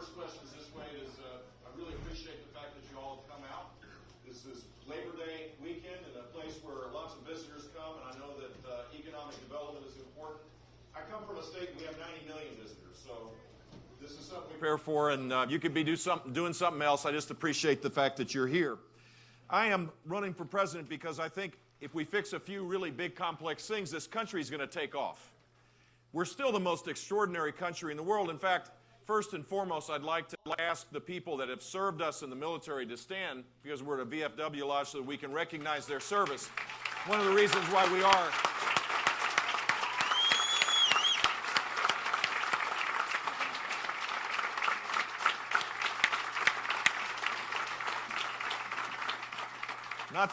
first question is this way: I really appreciate the fact that you all have come out. This is Labor Day weekend and a place where lots of visitors come, and I know that economic development is important. I come from a state we have 90 million visitors, so this is something we prepare for, and you could be doing something else. I just appreciate the fact that you're here. I am running for president because I think if we fix a few really big, complex things, this country is going to take off. We're still the most extraordinary country in the world. In fact, first and foremost, I'd like to ask the people that have served us in the military to stand, because we're at a VFW lodge, so that we can recognize their service. One of the reasons why we are. Not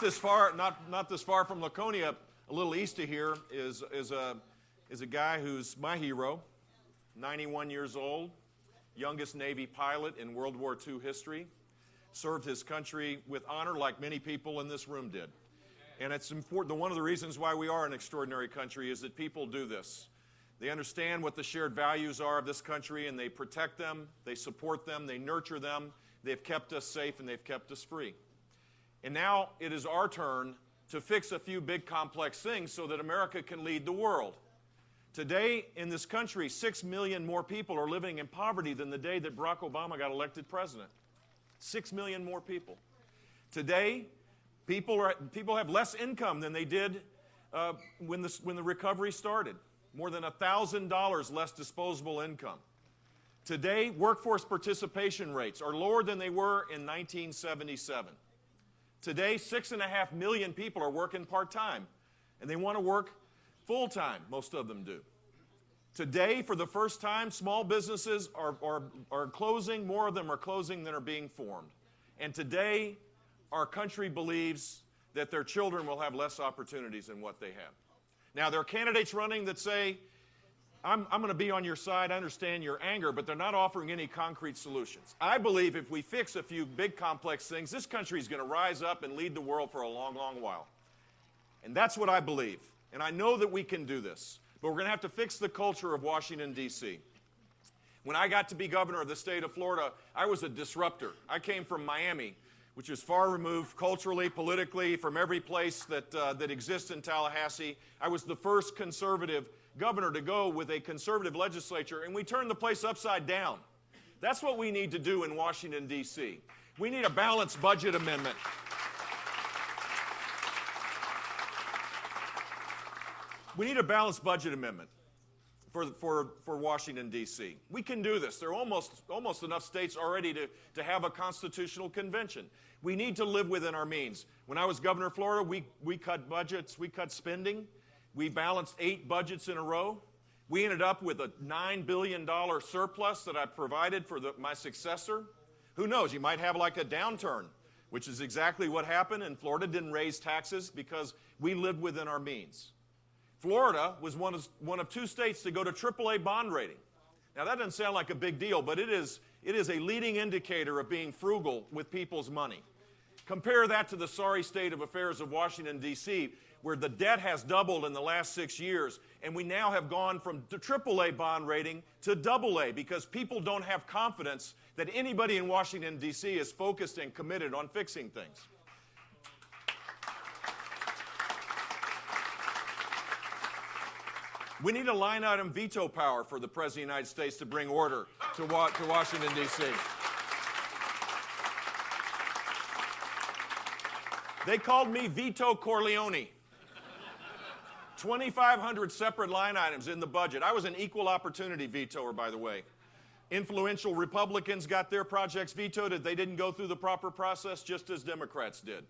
this far from Laconia, a little east of here, is a guy who's my hero, 91 years old, youngest Navy pilot in World War II history, served his country with honor like many people in this room did. And it's important. One of the reasons why we are an extraordinary country is that people do this. They understand what the shared values are of this country, and they protect them, they support them, they nurture them. They've kept us safe, and they've kept us free. And now it is our turn to fix a few big, complex things so that America can lead the world. Today, in this country, 6 million more people are living in poverty than the day that Barack Obama got elected president. 6 million more people. Today, people have less income than they did when the recovery started. More than $1,000 less disposable income. Today, workforce participation rates are lower than they were in 1977. Today, 6.5 million people are working part-time, and they want to work full-time, most of them do. Today, for the first time, small businesses are closing. More of them are closing than are being formed. And today, our country believes that their children will have less opportunities than what they have. Now, there are candidates running that say, I'm going to be on your side, I understand your anger, but they're not offering any concrete solutions. I believe if we fix a few big, complex things, this country is going to rise up and lead the world for a long, long while. And that's what I believe. And I know that we can do this, but we're going to have to fix the culture of Washington, D.C. When I got to be governor of the state of Florida, I was a disruptor. I came from Miami, which is far removed culturally, politically, from every place that exists in Tallahassee. I was the first conservative governor to go with a conservative legislature, and we turned the place upside down. That's what we need to do in Washington, D.C. We need a balanced budget amendment. We need a balanced budget amendment for Washington, D.C. We can do this. There are almost enough states already to have a constitutional convention. We need to live within our means. When I was governor of Florida, we cut budgets, we cut spending. We balanced 8 budgets in a row. We ended up with a $9 billion surplus that I provided for my successor. Who knows? You might have like a downturn, which is exactly what happened, and Florida didn't raise taxes because we lived within our means. Florida was one of 2 states to go to AAA bond rating. Now, that doesn't sound like a big deal, but it is a leading indicator of being frugal with people's money. Compare that to the sorry state of affairs of Washington, D.C., where the debt has doubled in the last 6 years, and we now have gone from the AAA bond rating to AA because people don't have confidence that anybody in Washington, D.C. is focused and committed on fixing things. We need a line-item veto power for the President of the United States to bring order to Washington, D.C. They called me Veto Corleone. 2,500 separate line items in the budget. I was an equal opportunity vetoer, by the way. Influential Republicans got their projects vetoed if they didn't go through the proper process, just as Democrats did.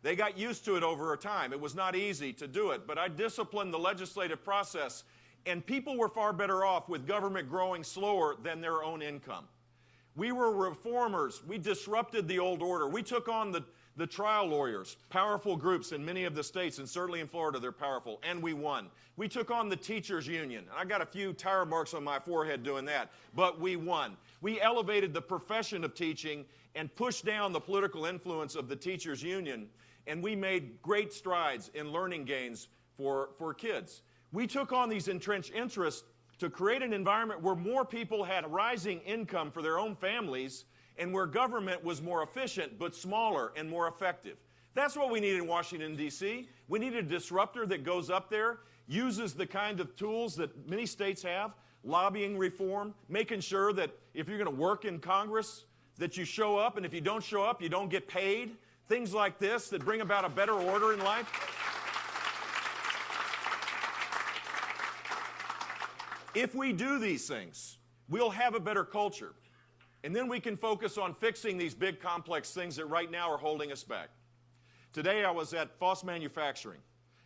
They got used to it over time. It was not easy to do it, but I disciplined the legislative process, and people were far better off with government growing slower than their own income. We were reformers. We disrupted the old order. We took on the trial lawyers, powerful groups in many of the states, and certainly in Florida they're powerful, and we won. We took on the teachers union. I got a few tire marks on my forehead doing that, but we won. We elevated the profession of teaching and pushed down the political influence of the teachers union, and we made great strides in learning gains for kids. We took on these entrenched interests to create an environment where more people had rising income for their own families and where government was more efficient but smaller and more effective. That's what we need in Washington, D.C. We need a disruptor that goes up there, uses the kind of tools that many states have, lobbying reform, making sure that if you're going to work in Congress, that you show up, and if you don't show up, you don't get paid. Things like this that bring about a better order in life. If we do these things, we'll have a better culture. And then we can focus on fixing these big complex things that right now are holding us back. Today I was at FOX Manufacturing,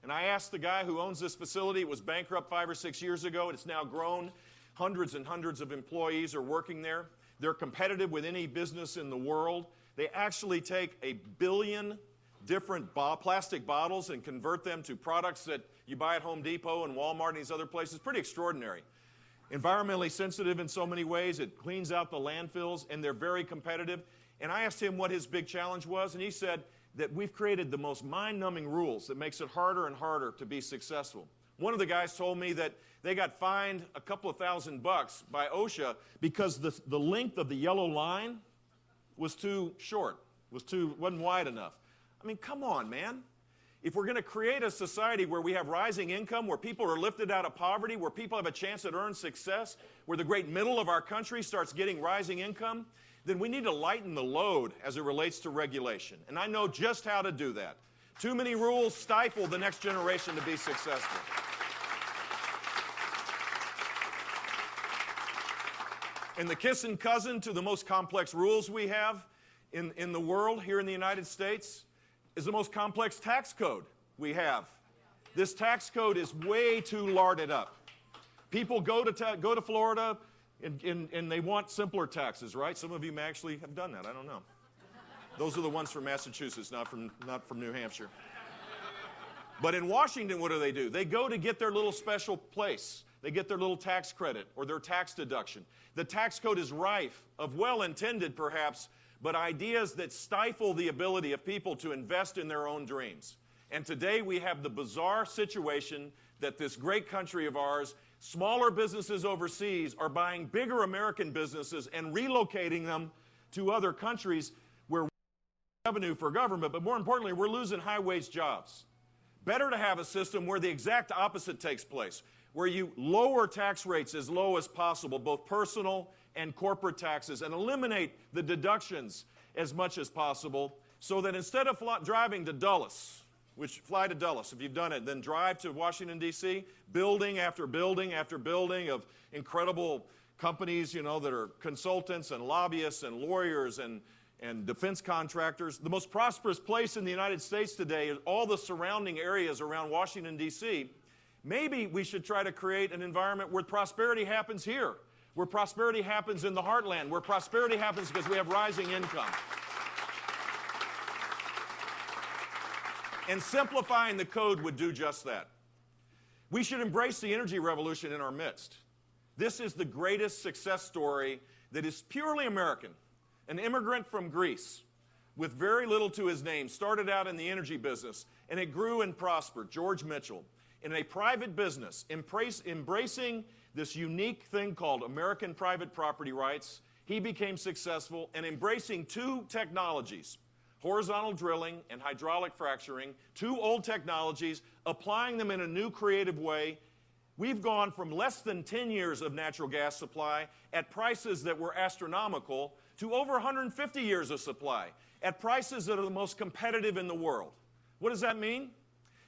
and I asked the guy who owns this facility. It was bankrupt 5 or 6 years ago, and it's now grown. Hundreds and hundreds of employees are working there. They're competitive with any business in the world. They actually take 1 billion different plastic bottles and convert them to products that you buy at Home Depot and Walmart and these other places. Pretty extraordinary. Environmentally sensitive in so many ways. It cleans out the landfills, and they're very competitive. And I asked him what his big challenge was, and he said that we've created the most mind-numbing rules that makes it harder and harder to be successful. One of the guys told me that they got fined a couple of $1,000 by OSHA because the length of the yellow line was too short, wasn't wide enough. I mean, come on, man. If we're going to create a society where we have rising income, where people are lifted out of poverty, where people have a chance at earned success, where the great middle of our country starts getting rising income, then we need to lighten the load as it relates to regulation. And I know just how to do that. Too many rules stifle the next generation to be successful. And the kissing cousin to the most complex rules we have in the world here in the United States is the most complex tax code we have. This tax code is way too larded up. People go to Florida and they want simpler taxes, right? Some of you may actually have done that. I don't know. Those are the ones from Massachusetts, not from New Hampshire. But in Washington, what do? They go to get their little special place. They get their little tax credit or their tax deduction. The tax code is rife of well-intended, perhaps, but ideas that stifle the ability of people to invest in their own dreams. And today we have the bizarre situation that this great country of ours, smaller businesses overseas are buying bigger American businesses and relocating them to other countries where we have revenue for government, but more importantly, we're losing high-wage jobs. Better to have a system where the exact opposite takes place, where you lower tax rates as low as possible, both personal and corporate taxes, and eliminate the deductions as much as possible, so that instead of driving to Dulles, fly to Dulles if you've done it, then drive to Washington, D.C., building after building after building of incredible companies, that are consultants and lobbyists and lawyers and defense contractors. The most prosperous place in the United States today is all the surrounding areas around Washington, D.C. Maybe we should try to create an environment where prosperity happens here, where prosperity happens in the heartland, where prosperity happens because we have rising income. And simplifying the code would do just that. We should embrace the energy revolution in our midst. This is the greatest success story that is purely American. An immigrant from Greece with very little to his name started out in the energy business, and it grew and prospered. George Mitchell, in a private business, embracing this unique thing called American private property rights, he became successful in embracing two technologies, horizontal drilling and hydraulic fracturing, two old technologies, applying them in a new creative way. We've gone from less than 10 years of natural gas supply at prices that were astronomical to over 150 years of supply at prices that are the most competitive in the world. What does that mean?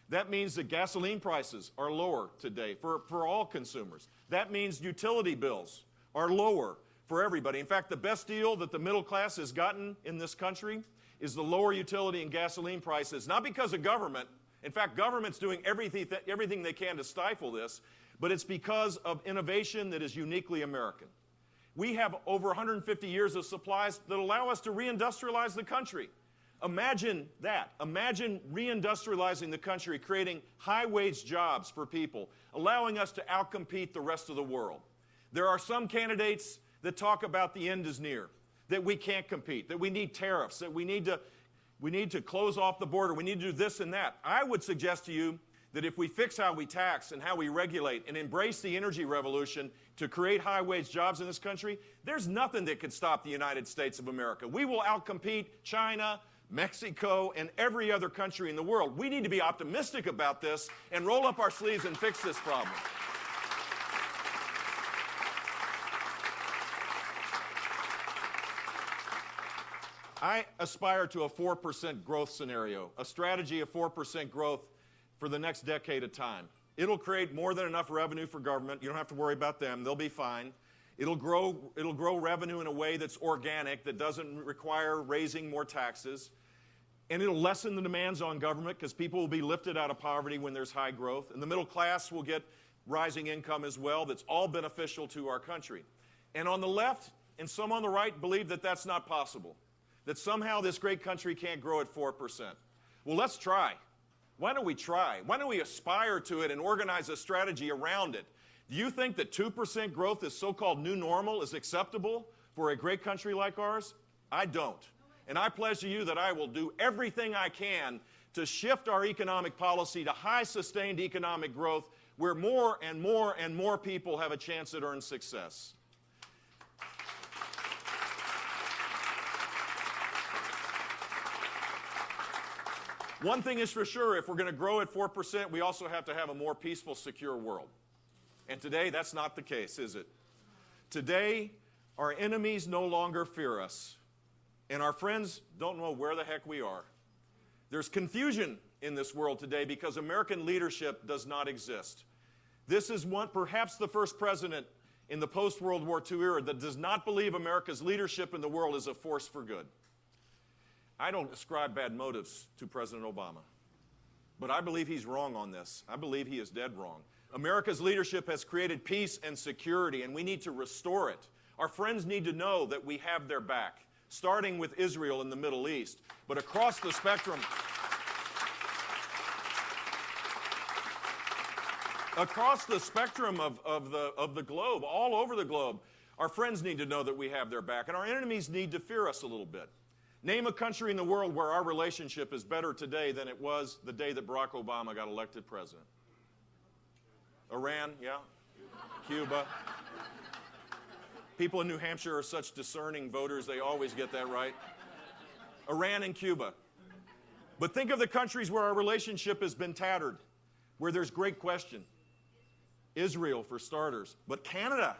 That means that gasoline prices are lower today for all consumers. That means utility bills are lower for everybody. In fact, the best deal that the middle class has gotten in this country is the lower utility and gasoline prices, not because of government. In fact, government's doing everything they can to stifle this, but it's because of innovation that is uniquely American. We have over 150 years of supplies that allow us to reindustrialize the country. Imagine that. Imagine reindustrializing the country, creating high-wage jobs for people, allowing us to outcompete the rest of the world. There are some candidates that talk about the end is near, that we can't compete, that we need tariffs, that we need to close off the border, we need to do this and that. I would suggest to you that if we fix how we tax and how we regulate and embrace the energy revolution to create high-wage jobs in this country, there's nothing that could stop the United States of America. We will outcompete China, Mexico, and every other country in the world. We need to be optimistic about this and roll up our sleeves and fix this problem. I aspire to a 4% growth scenario, a strategy of 4% growth for the next decade of time. It'll create more than enough revenue for government. You don't have to worry about them. They'll be fine. It'll grow revenue in a way that's organic, that doesn't require raising more taxes. And it'll lessen the demands on government because people will be lifted out of poverty when there's high growth. And the middle class will get rising income as well. That's all beneficial to our country. And on the left and some on the right believe that that's not possible, that somehow this great country can't grow at 4%. Well, let's try. Why don't we try? Why don't we aspire to it and organize a strategy around it? Do you think that 2% growth, this so-called new normal, is acceptable for a great country like ours? I don't. And I pledge to you that I will do everything I can to shift our economic policy to high sustained economic growth where more and more and more people have a chance at earned success. One thing is for sure, if we're going to grow at 4%, we also have to have a more peaceful, secure world. And today, that's not the case, is it? Today, our enemies no longer fear us, and our friends don't know where the heck we are. There's confusion in this world today because American leadership does not exist. This is perhaps the first president in the post-World War II era that does not believe America's leadership in the world is a force for good. I don't ascribe bad motives to President Obama, but I believe he's wrong on this. I believe he is dead wrong. America's leadership has created peace and security, and we need to restore it. Our friends need to know that we have their back, starting with Israel in the Middle East, but across the spectrum, of the globe, all over the globe, our friends need to know that we have their back, and our enemies need to fear us a little bit. Name a country in the world where our relationship is better today than it was the day that Barack Obama got elected president. Iran, yeah. Cuba. People in New Hampshire are such discerning voters, they always get that right. Iran and Cuba. But think of the countries where our relationship has been tattered, where there's great question. Israel, for starters. But Canada,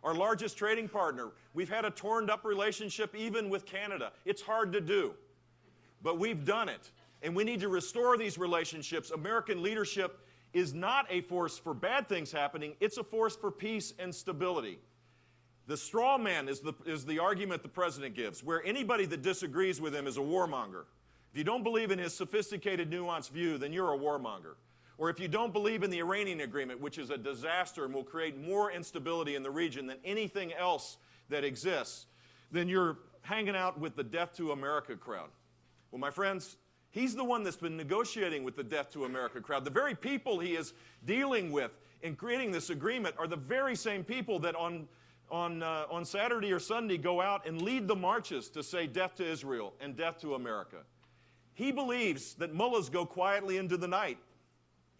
our largest trading partner. We've had a torn-up relationship even with Canada. It's hard to do, but we've done it. And we need to restore these relationships. American leadership is not a force for bad things happening. It's a force for peace and stability. The straw man is the argument the president gives, where anybody that disagrees with him is a warmonger. If you don't believe in his sophisticated, nuanced view, then you're a warmonger. Or if you don't believe in the Iranian agreement, which is a disaster and will create more instability in the region than anything else that exists, then you're hanging out with the Death to America crowd. Well, my friends, he's the one that's been negotiating with the Death to America crowd. The very people he is dealing with in creating this agreement are the very same people that on Saturday or Sunday go out and lead the marches to say death to Israel and death to America. He believes that mullahs go quietly into the night.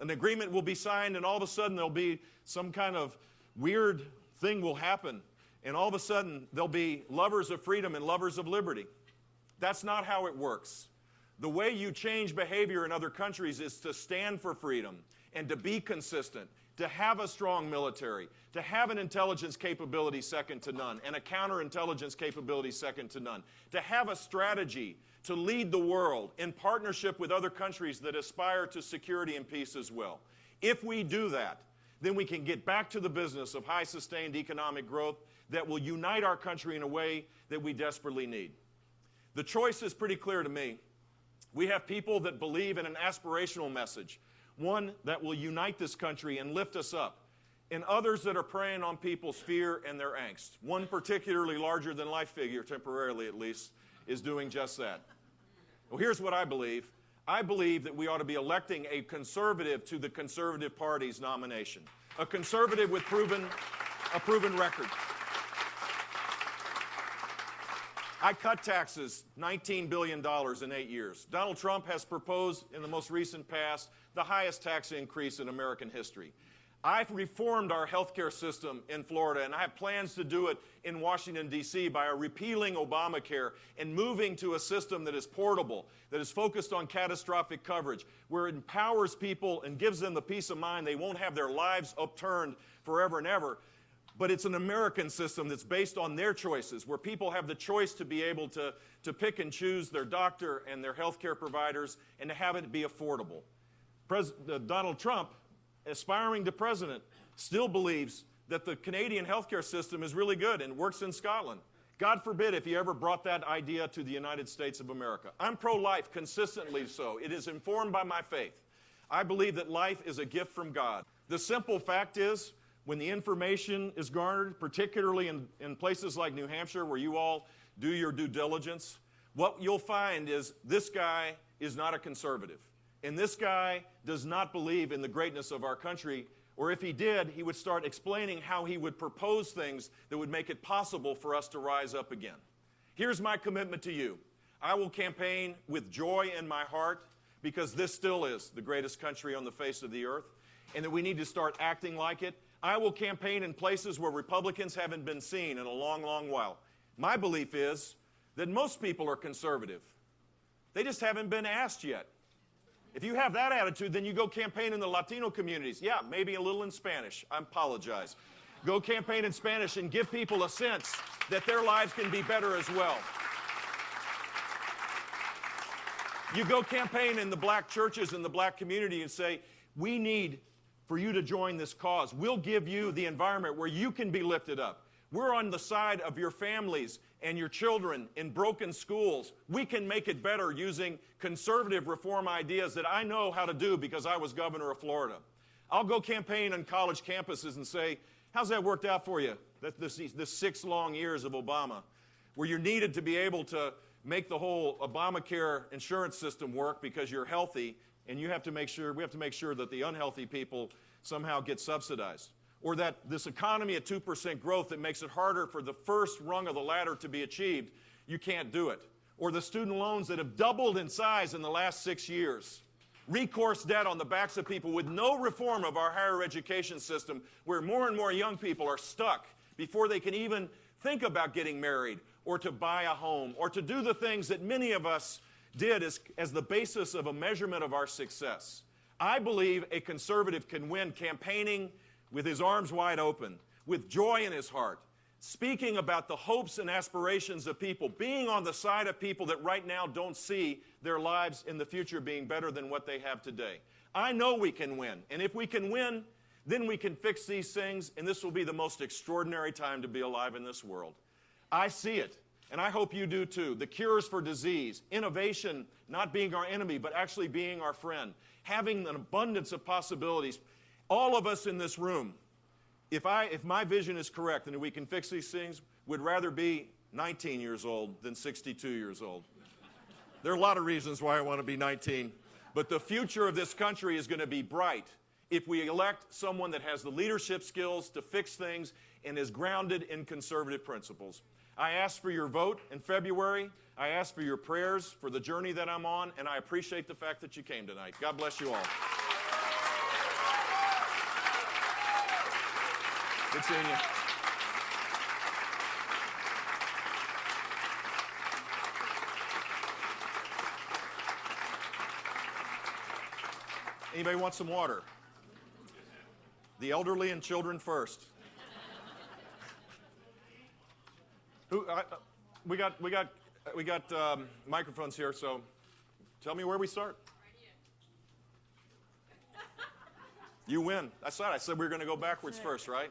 An agreement will be signed, and all of a sudden there'll be some kind of weird thing will happen, and all of a sudden there'll be lovers of freedom and lovers of liberty. That's not how it works. The way you change behavior in other countries is to stand for freedom and to be consistent, to have a strong military, to have an intelligence capability second to none, and a counterintelligence capability second to none, to have a strategy to lead the world in partnership with other countries that aspire to security and peace as well. If we do that, then we can get back to the business of high sustained economic growth that will unite our country in a way that we desperately need. The choice is pretty clear to me. We have people that believe in an aspirational message, one that will unite this country and lift us up, and others that are preying on people's fear and their angst. One particularly larger than life figure, temporarily at least, is doing just that. Well, here's what I believe. I believe that we ought to be electing a conservative to the Conservative Party's nomination, a conservative with a proven record. I cut taxes $19 billion in 8 years. Donald Trump has proposed in the most recent past the highest tax increase in American history. I've reformed our health care system in Florida, and I have plans to do it in Washington, D.C. by repealing Obamacare and moving to a system that is portable, that is focused on catastrophic coverage, where it empowers people and gives them the peace of mind they won't have their lives upturned forever and ever. But it's an American system that's based on their choices, where people have the choice to be able to pick and choose their doctor and their health care providers and to have it be affordable. Donald Trump, aspiring to president, still believes that the Canadian healthcare system is really good and works in Scotland. God forbid if he ever brought that idea to the United States of America. I'm pro-life, consistently so. It is informed by my faith. I believe that life is a gift from God. The simple fact is, when the information is garnered, particularly in places like New Hampshire where you all do your due diligence, what you'll find is this guy is not a conservative. And this guy does not believe in the greatness of our country, or if he did, he would start explaining how he would propose things that would make it possible for us to rise up again. Here's my commitment to you. I will campaign with joy in my heart because this still is the greatest country on the face of the earth, and that we need to start acting like it. I will campaign in places where Republicans haven't been seen in a long, long while. My belief is that most people are conservative. They just haven't been asked yet. If you have that attitude, then you go campaign in the Latino communities. Yeah, maybe a little in Spanish. I apologize. Go campaign in Spanish and give people a sense that their lives can be better as well. You go campaign in the black churches and the black community and say, we need for you to join this cause. We'll give you the environment where you can be lifted up. We're on the side of your families and your children in broken schools. We can make it better using conservative reform ideas that I know how to do because I was governor of Florida. I'll go campaign on college campuses and say, how's that worked out for you, this 6 long years of Obama, where you're needed to be able to make the whole Obamacare insurance system work because you're healthy, and we have to make sure that the unhealthy people somehow get subsidized. Or that this economy at 2% growth that makes it harder for the first rung of the ladder to be achieved, you can't do it. Or the student loans that have doubled in size in the last 6 years. Recourse debt on the backs of people with no reform of our higher education system, where more and more young people are stuck before they can even think about getting married or to buy a home or to do the things that many of us did as the basis of a measurement of our success. I believe a conservative can win campaigning with his arms wide open, with joy in his heart, speaking about the hopes and aspirations of people, being on the side of people that right now don't see their lives in the future being better than what they have today. I know we can win, and if we can win, then we can fix these things, and this will be the most extraordinary time to be alive in this world. I see it, and I hope you do too. The cures for disease, innovation not being our enemy, but actually being our friend, having an abundance of possibilities. All of us in this room, if my vision is correct and we can fix these things, would rather be 19 years old than 62 years old. There are a lot of reasons why I want to be 19, but the future of this country is going to be bright if we elect someone that has the leadership skills to fix things and is grounded in conservative principles. I ask for your vote in February. I ask for your prayers for the journey that I'm on, and I appreciate the fact that you came tonight. God bless you all. Good seeing you. Anybody want some water? The elderly and children first. We got microphones here, so tell me where we start. You win. I said we were going to go backwards first, right?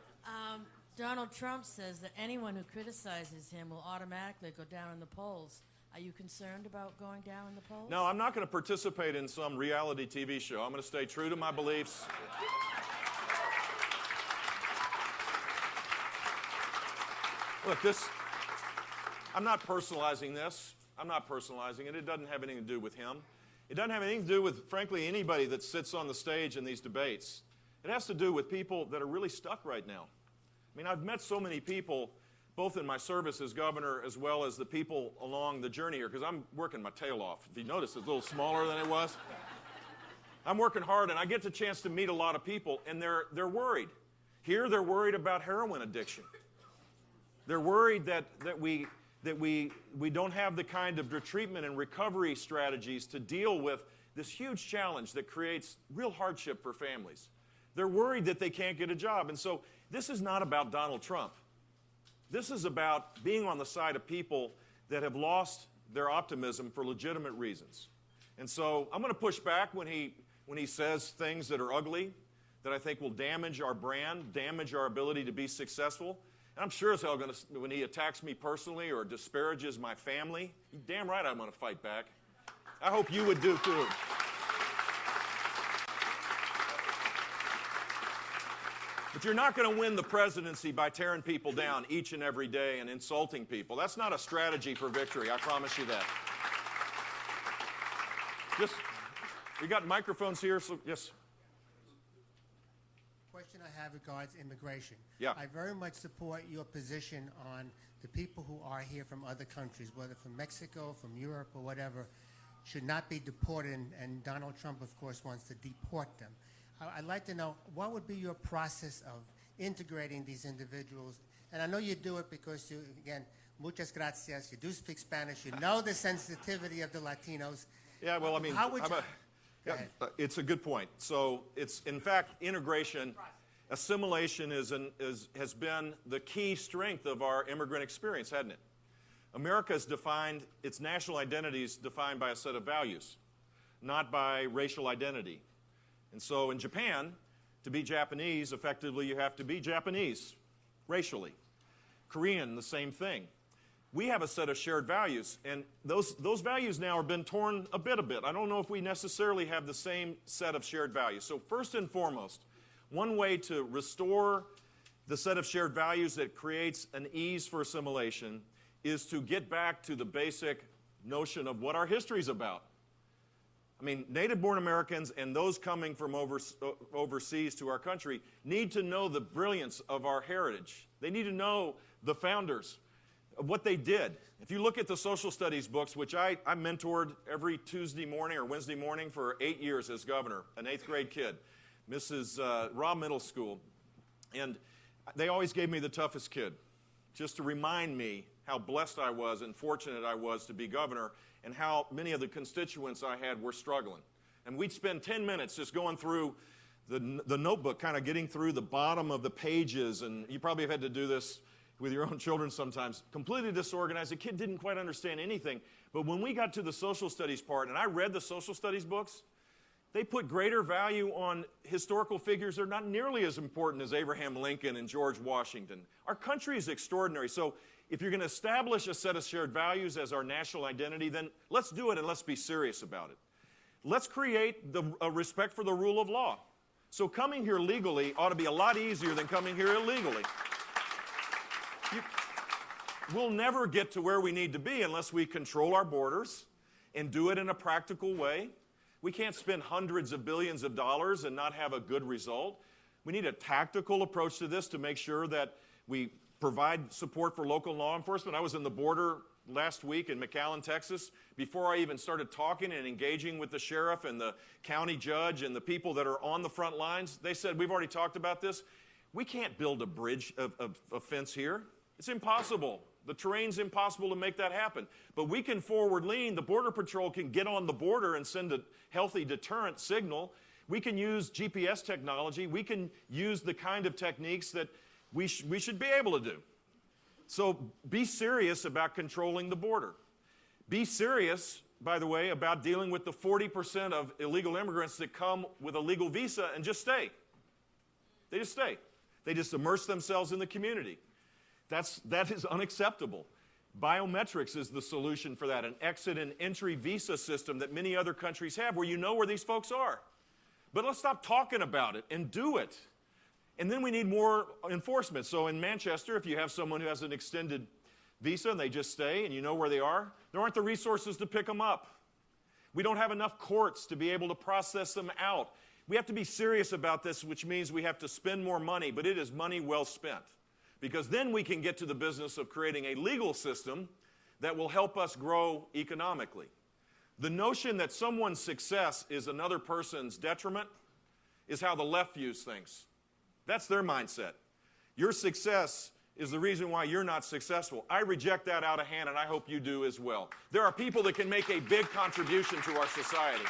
Donald Trump says that anyone who criticizes him will automatically go down in the polls. Are you concerned about going down in the polls? No, I'm not going to participate in some reality TV show. I'm going to stay true to my beliefs. Look, I'm not personalizing this. I'm not personalizing it. It doesn't have anything to do with him. It doesn't have anything to do with, frankly, anybody that sits on the stage in these debates. It has to do with people that are really stuck right now. I mean, I've met so many people both in my service as governor as well as the people along the journey here, because I'm working my tail off. If you notice, it's a little smaller than it was. I'm working hard, and I get the chance to meet a lot of people, and they're worried. Here, they're worried about heroin addiction. They're worried that we don't have the kind of treatment and recovery strategies to deal with this huge challenge that creates real hardship for families. They're worried that they can't get a job. And so this is not about Donald Trump. This is about being on the side of people that have lost their optimism for legitimate reasons. And so I'm going to push back when he says things that are ugly, that I think will damage our brand, damage our ability to be successful. And I'm sure as hell going to, when he attacks me personally or disparages my family, damn right I'm going to fight back. I hope you would do too. But you're not going to win the presidency by tearing people down each and every day and insulting people. That's not a strategy for victory, I promise you that. We got microphones here, so yes. Question I have regards immigration. Yeah. I very much support your position on the people who are here from other countries, whether from Mexico, from Europe, or whatever, should not be deported, and Donald Trump, of course, wants to deport them. I'd like to know, what would be your process of integrating these individuals? And I know you do it because you, again, muchas gracias, you do speak Spanish, you know the sensitivity of the Latinos. Yeah, well, I mean, it's a good point. So it's, in fact, integration, assimilation has been the key strength of our immigrant experience, hasn't it? America has defined, its national identity is defined by a set of values, not by racial identity. And so in Japan, to be Japanese, effectively you have to be Japanese, racially. Korean, the same thing. We have a set of shared values, and those values now have been torn a bit. I don't know if we necessarily have the same set of shared values. So first and foremost, one way to restore the set of shared values that creates an ease for assimilation is to get back to the basic notion of what our history is about. I mean, native-born Americans and those coming from overseas to our country need to know the brilliance of our heritage. They need to know the founders, what they did. If you look at the social studies books, which I mentored every Tuesday morning or Wednesday morning for 8 years as governor, an 8th grade kid, Mrs. Raw Middle School, and they always gave me the toughest kid, just to remind me how blessed I was and fortunate I was to be governor, and how many of the constituents I had were struggling. And we'd spend 10 minutes just going through the notebook, kind of getting through the bottom of the pages, and you probably have had to do this with your own children sometimes, completely disorganized. The kid didn't quite understand anything. But when we got to the social studies part, and I read the social studies books, they put greater value on historical figures that are not nearly as important as Abraham Lincoln and George Washington. Our country is extraordinary. So if you're going to establish a set of shared values as our national identity, then let's do it and let's be serious about it. Let's create a respect for the rule of law. So coming here legally ought to be a lot easier than coming here illegally. We'll never get to where we need to be unless we control our borders and do it in a practical way. We can't spend hundreds of billions of dollars and not have a good result. We need a tactical approach to this to make sure that we provide support for local law enforcement. I was in the border last week in McAllen, Texas. Before I even started talking and engaging with the sheriff and the county judge and the people that are on the front lines, they said, we've already talked about this. We can't build a bridge, a fence here. It's impossible. The terrain's impossible to make that happen. But we can forward lean. The Border Patrol can get on the border and send a healthy deterrent signal. We can use GPS technology. We can use the kind of techniques that we should be able to do. So be serious about controlling the border. Be serious, by the way, about dealing with the 40% of illegal immigrants that come with a legal visa and just stay. They just stay. They just immerse themselves in the community. That is unacceptable. Biometrics is the solution for that, an exit and entry visa system that many other countries have where you know where these folks are. But let's stop talking about it and do it. And then we need more enforcement. So in Manchester, if you have someone who has an extended visa and they just stay and you know where they are, there aren't the resources to pick them up. We don't have enough courts to be able to process them out. We have to be serious about this, which means we have to spend more money, but it is money well spent. because then we can get to the business of creating a legal system that will help us grow economically. The notion that someone's success is another person's detriment is how the left views things. That's their mindset. Your success is the reason why you're not successful. I reject that out of hand, and I hope you do as well. There are people that can make a big contribution to our society.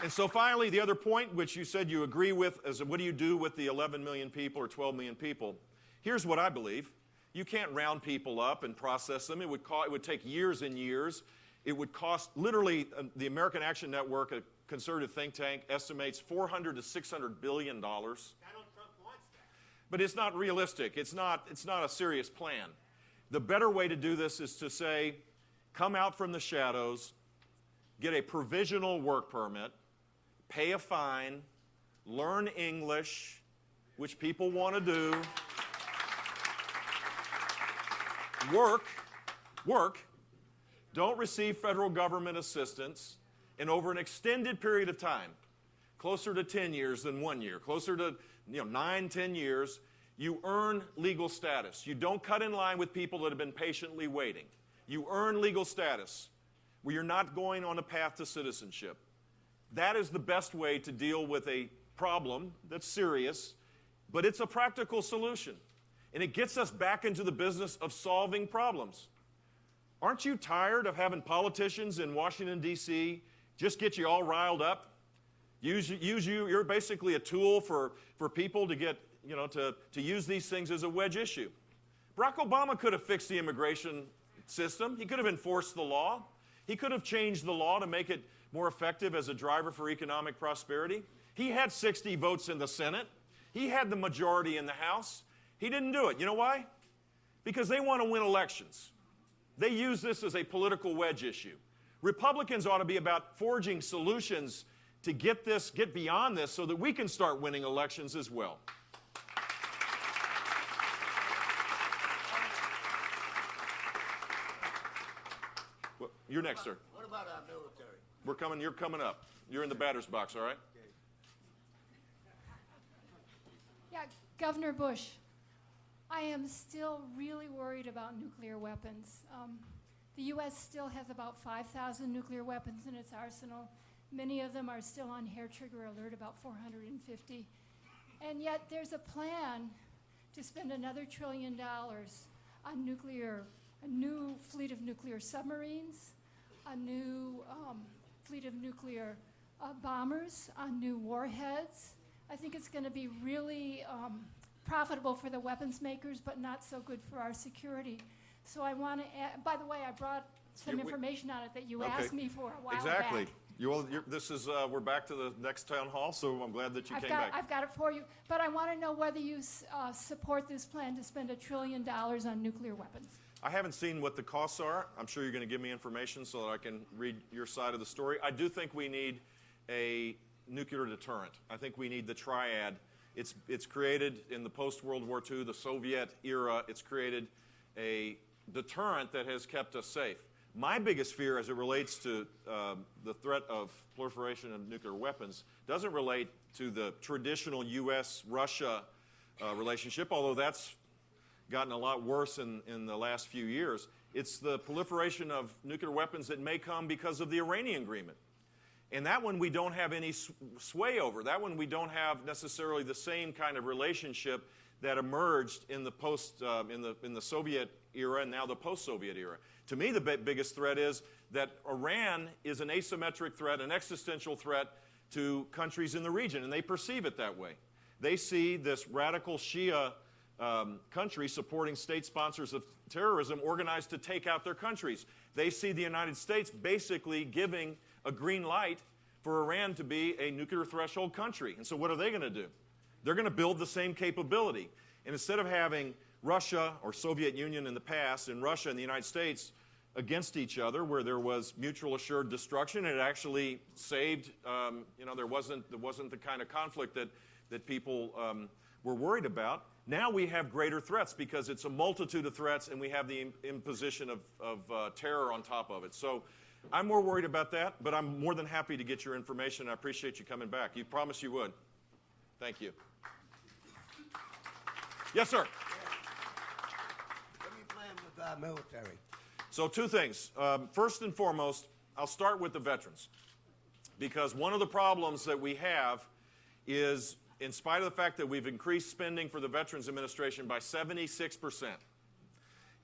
And so finally, the other point, which you said you agree with, is what do you do with the 11 million people or 12 million people? Here's what I believe. You can't round people up and process them. It would take years and years. It would cost, literally, the American Action Network, a conservative think tank, estimates $400 to $600 billion. Donald Trump wants that. But it's not realistic. It's not a serious plan. The better way to do this is to say, come out from the shadows, get a provisional work permit, pay a fine, learn English, which people want to do, work, don't receive federal government assistance, and over an extended period of time, closer to 10 years than 1 year, closer to 9, 10 years, you earn legal status. You don't cut in line with people that have been patiently waiting. You earn legal status where you're not going on a path to citizenship. That is the best way to deal with a problem that's serious, but it's a practical solution. And it gets us back into the business of solving problems. Aren't you tired of having politicians in Washington, D.C. just get you all riled up? You're basically a tool for people to get, to use these things as a wedge issue. Barack Obama could have fixed the immigration system. He could have enforced the law. He could have changed the law to make it more effective as a driver for economic prosperity. He had 60 votes in the Senate. He had the majority in the House. He didn't do it. You know why? Because they want to win elections. They use this as a political wedge issue. Republicans ought to be about forging solutions to get beyond this so that we can start winning elections as well. Well, you're next, sir. What about our military? You're coming up. You're in the batter's box, all right? Yeah, Governor Bush, I am still really worried about nuclear weapons. The U.S. still has about 5,000 nuclear weapons in its arsenal. Many of them are still on hair trigger alert, about 450. And yet there's a plan to spend another $1 trillion on nuclear, a new fleet of nuclear submarines, a new fleet of nuclear bombers, on new warheads. I think it's going to be really profitable for the weapons makers, but not so good for our security. So I want to add, by the way, I brought some information on it that you asked me for a while exactly. back. We're back to the next town hall, so I'm glad that you came back. I've got it for you, but I want to know whether you support this plan to spend $1 trillion on nuclear weapons. I haven't seen what the costs are. I'm sure you're going to give me information so that I can read your side of the story. I do think we need a nuclear deterrent. I think we need the triad. It's created in the post-World War II, the Soviet era. It's created a deterrent that has kept us safe. My biggest fear as it relates to the threat of proliferation of nuclear weapons doesn't relate to the traditional U.S.-Russia relationship, although that's gotten a lot worse in the last few years. It's the proliferation of nuclear weapons that may come because of the Iranian agreement. And that one we don't have any sway over. That one we don't have necessarily the same kind of relationship that emerged in the in the Soviet era and now the post-Soviet era. To me, the biggest threat is that Iran is an asymmetric threat, an existential threat to countries in the region, and they perceive it that way. They see this radical Shia country supporting state sponsors of terrorism organized to take out their countries. They see the United States basically giving a green light for Iran to be a nuclear threshold country. And so what are they going to do? They're going to build the same capability. And instead of having Russia or Soviet Union in the past and Russia and the United States against each other where there was mutual assured destruction, it actually saved, there wasn't the kind of conflict that people were worried about. Now we have greater threats because it's a multitude of threats and we have the imposition of terror on top of it. So I'm more worried about that, but I'm more than happy to get your information. I appreciate you coming back. You promised you would. Thank you. Yes, sir. What are you planning with our military? So two things. First and foremost, I'll start with the veterans. Because one of the problems that we have is, in spite of the fact that we've increased spending for the Veterans Administration by 76%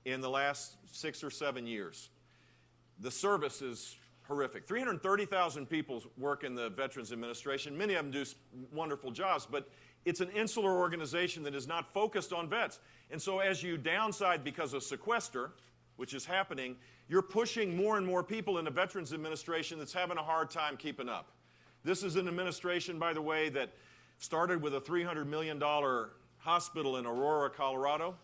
in the last 6 or 7 years, the service is horrific. 330,000 people work in the Veterans Administration. Many of them do wonderful jobs, but it's an insular organization that is not focused on vets. And so as you downside because of sequester, which is happening, you're pushing more and more people in the Veterans Administration that's having a hard time keeping up. This is an administration, by the way, that started with a $300 million hospital in Aurora, Colorado,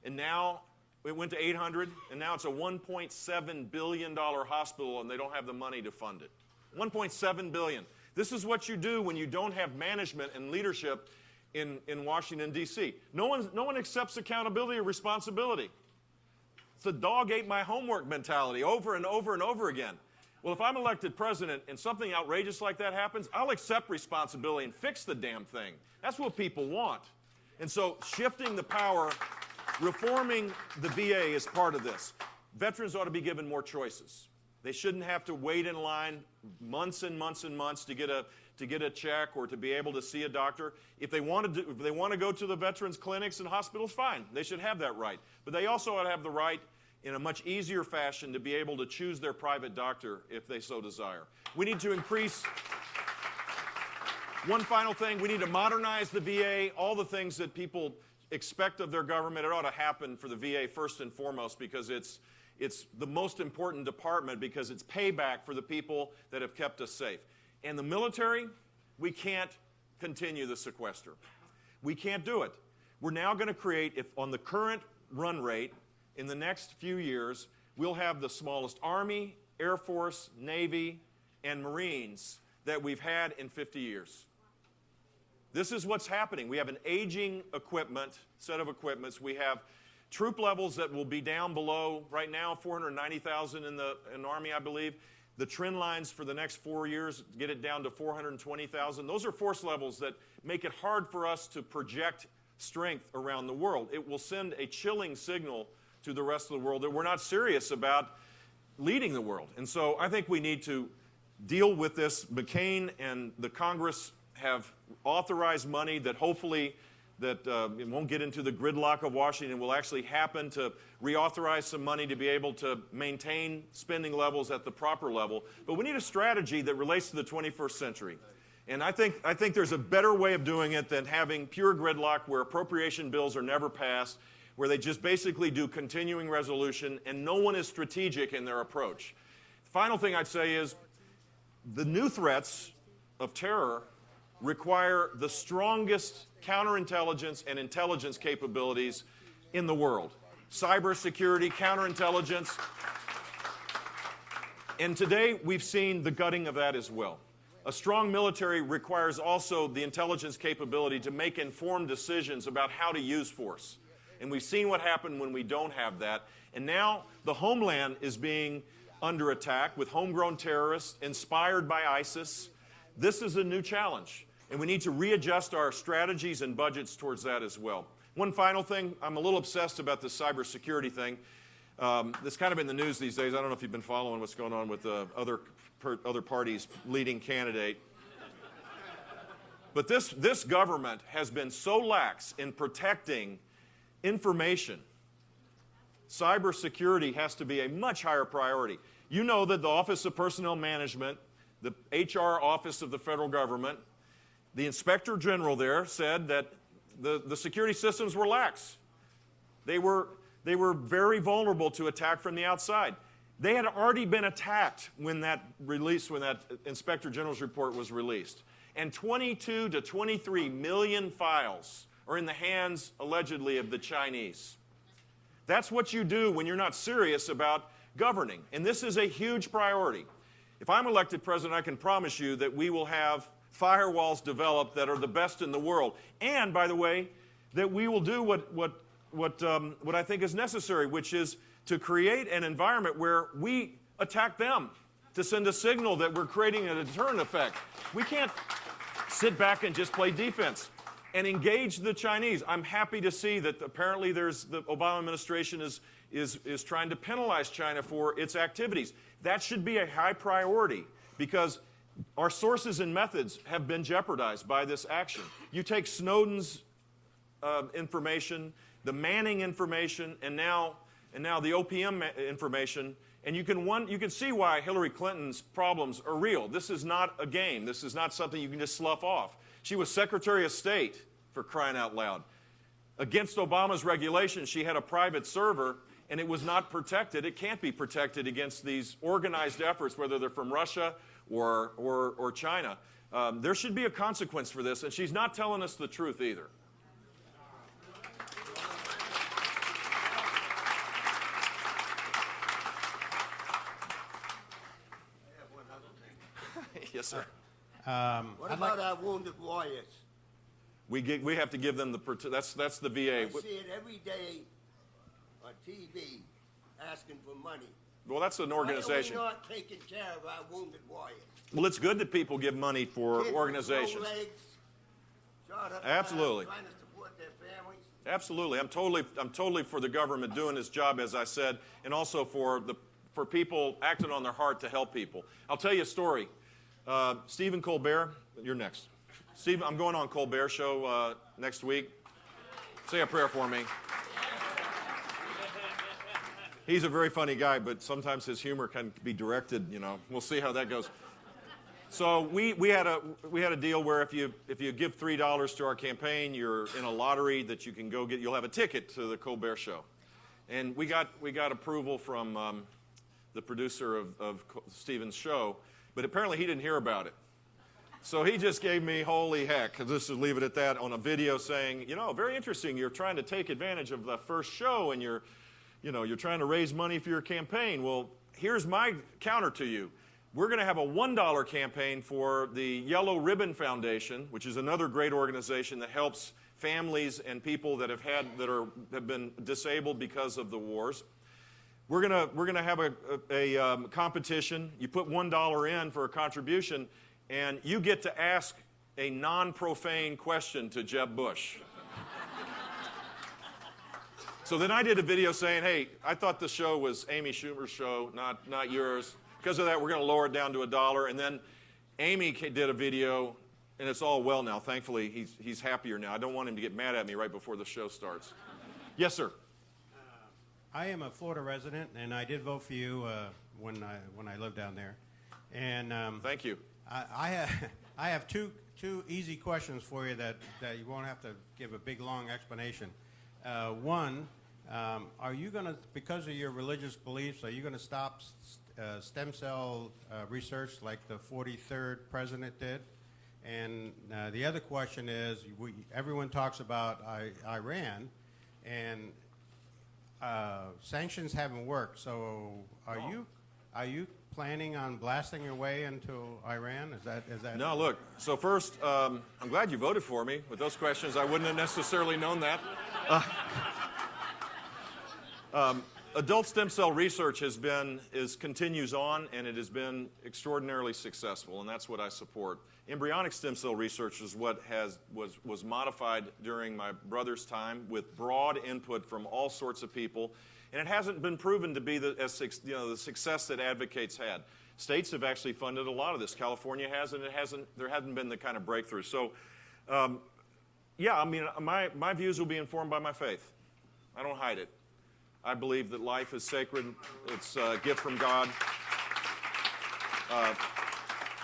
and now it went to 800, and now it's a $1.7 billion hospital, and they don't have the money to fund it. $1.7 billion. This is what you do when you don't have management and leadership in Washington, D.C. No one accepts accountability or responsibility. It's a dog ate my homework mentality over and over and over again. Well, if I'm elected president and something outrageous like that happens, I'll accept responsibility and fix the damn thing. That's what people want. And so shifting the power, reforming the VA is part of this. Veterans ought to be given more choices. They shouldn't have to wait in line months and months and months to get a check or to be able to see a doctor. If they want to go to the veterans clinics and hospitals, fine. They should have that right. But they also ought to have the right in a much easier fashion to be able to choose their private doctor if they so desire. We need to increase. One final thing, we need to modernize the VA. All the things that people expect of their government, it ought to happen for the VA first and foremost because it's the most important department because it's payback for the people that have kept us safe. And the military, we can't continue the sequester. We can't do it. We're now going to create, if on the current run rate, in the next few years, we'll have the smallest Army, Air Force, Navy, and Marines that we've had in 50 years. This is what's happening. We have an aging set of equipments. We have troop levels that will be down below, right now, 490,000 in the Army, I believe. The trend lines for the next 4 years get it down to 420,000. Those are force levels that make it hard for us to project strength around the world. It will send a chilling signal to the rest of the world that we're not serious about leading the world. And so I think we need to deal with this. McCain and the Congress have authorized money that hopefully it won't get into the gridlock of Washington, will actually happen to reauthorize some money to be able to maintain spending levels at the proper level. But we need a strategy that relates to the 21st century. And I think there's a better way of doing it than having pure gridlock where appropriation bills are never passed, where they just basically do continuing resolution and no one is strategic in their approach. The final thing I'd say is the new threats of terror require the strongest counterintelligence and intelligence capabilities in the world. Cybersecurity, counterintelligence. And today we've seen the gutting of that as well. A strong military requires also the intelligence capability to make informed decisions about how to use force. And we've seen what happened when we don't have that. And now the homeland is being under attack with homegrown terrorists inspired by ISIS. This is a new challenge. And we need to readjust our strategies and budgets towards that as well. One final thing, I'm a little obsessed about this cybersecurity thing. It's kind of in the news these days. I don't know if you've been following what's going on with the other parties' leading candidate. But this government has been so lax in protecting information. Cybersecurity has to be a much higher priority. You know that the Office of Personnel Management, the HR Office of the federal government, the Inspector General there said that the security systems were lax. They were very vulnerable to attack from the outside. They had already been attacked when that Inspector General's report was released. And 22 to 23 million files are in the hands, allegedly, of the Chinese. That's what you do when you're not serious about governing. And this is a huge priority. If I'm elected president, I can promise you that we will have firewalls developed that are the best in the world. And, by the way, that we will do what I think is necessary, which is to create an environment where we attack them, to send a signal that we're creating a deterrent effect. We can't sit back and just play defense. and engage the Chinese. I'm happy to see that apparently the Obama administration is trying to penalize China for its activities. That should be a high priority because our sources and methods have been jeopardized by this action. You take Snowden's information, the Manning information, and now the OPM information, and you can see why Hillary Clinton's problems are real. This is not a game. This is not something you can just slough off. She was Secretary of State, for crying out loud. Against Obama's regulation, she had a private server, and it was not protected. It can't be protected against these organized efforts, whether they're from Russia or China. There should be a consequence for this, and she's not telling us the truth either. Yes, sir. What about our wounded warriors? We have to give them that's the VA. I see it every day on TV asking for money. Well, that's an organization. Why are we not taking care of our wounded warriors? Well, it's good that people give money for Kids organizations. with no legs, shot up Absolutely. trying to support their families. Absolutely. I'm totally for the government doing its job, as I said, and also for people acting on their heart to help people. I'll tell you a story. Stephen Colbert, you're next. Steve, I'm going on Colbert Show next week. Say a prayer for me. He's a very funny guy, but sometimes his humor can be directed. We'll see how that goes. So we had a deal where if you give $3 to our campaign, you're in a lottery that you can go get. You'll have a ticket to the Colbert Show, and we got approval from the producer of Stephen's show, but apparently he didn't hear about it. So he just gave me holy heck. Just to leave it at that on a video saying, very interesting. You're trying to take advantage of the first show, and you're trying to raise money for your campaign. Well, here's my counter to you. We're going to have a $1 campaign for the Yellow Ribbon Foundation, which is another great organization that helps families and people that have been disabled because of the wars. We're gonna have a competition. You put $1 in for a contribution, and you get to ask a non-profane question to Jeb Bush. So then I did a video saying, hey, I thought the show was Amy Schumer's show, not yours. Because of that, we're going to lower it down to $1. And then Amy did a video, and it's all well now. Thankfully, he's happier now. I don't want him to get mad at me right before the show starts. Yes, sir. I am a Florida resident, and I did vote for you when I lived down there. And thank you. I have two easy questions for you that you won't have to give a big long explanation. One, are you going to, because of your religious beliefs, are you going to stop stem cell research like the 43rd president did? And the other question is, everyone talks about Iran, and sanctions haven't worked. So are you planning on blasting your way into Iran? Is that? No, look. So first, I'm glad you voted for me. With those questions, I wouldn't have necessarily known that. Adult stem cell research continues on, and it has been extraordinarily successful, and that's what I support. Embryonic stem cell research is what was modified during my brother's time with broad input from all sorts of people, and it hasn't been proven to be the success that advocates had. States have actually funded a lot of this. California has, and there hasn't been the kind of breakthrough. So, yeah, I mean, my views will be informed by my faith. I don't hide it. I believe that life is sacred. It's a gift from God.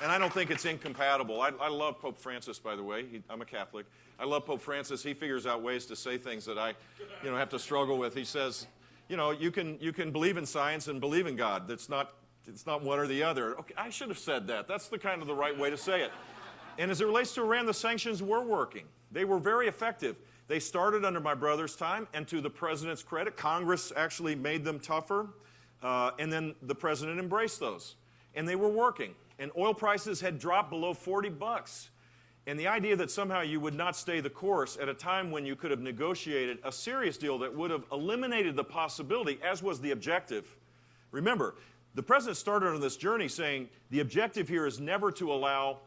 And I don't think it's incompatible. I love Pope Francis, by the way. I'm a Catholic. I love Pope Francis. He figures out ways to say things that I have to struggle with. He says, you can believe in science and believe in God. It's not one or the other. Okay, I should have said that. That's the right way to say it. And as it relates to Iran, the sanctions were working. They were very effective. They started under my brother's time, and to the president's credit, Congress actually made them tougher, and then the president embraced those. And they were working. And oil prices had dropped below $40. And the idea that somehow you would not stay the course at a time when you could have negotiated a serious deal that would have eliminated the possibility, as was the objective. Remember, the president started on this journey saying the objective here is never to allow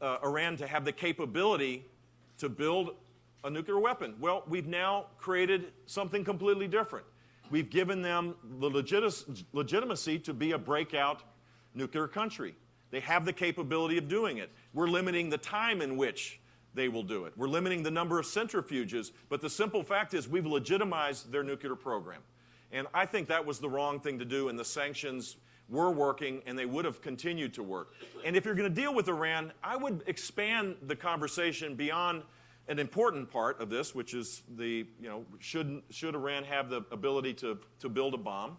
Iran to have the capability to build a nuclear weapon. Well, we've now created something completely different. We've given them the legitimacy to be a breakout nuclear country. They have the capability of doing it. We're limiting the time in which they will do it. We're limiting the number of centrifuges, but the simple fact is we've legitimized their nuclear program. And I think that was the wrong thing to do, and the sanctions were working, and they would have continued to work. And if you're going to deal with Iran, I would expand the conversation beyond an important part of this, which is the, should Iran have the ability to build a bomb,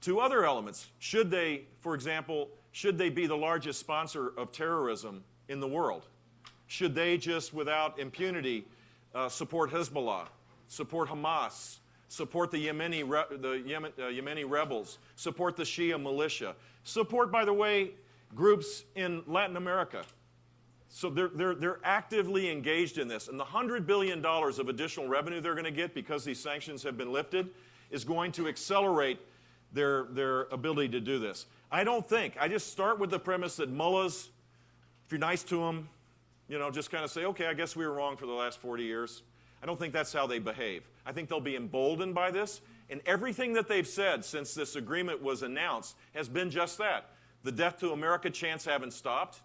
to other elements. Should they, for example, should they be the largest sponsor of terrorism in the world? Should they just, without impunity, support Hezbollah, support Hamas, support the Yemeni rebels, support the Shia militia, support, by the way, groups in Latin America? So they're actively engaged in this. And the $100 billion of additional revenue they're going to get because these sanctions have been lifted is going to accelerate their ability to do this. I just start with the premise that mullahs, if you're nice to them, just kind of say, okay, I guess we were wrong for the last 40 years. I don't think that's how they behave. I think they'll be emboldened by this. And everything that they've said since this agreement was announced has been just that. The death to America chants haven't stopped.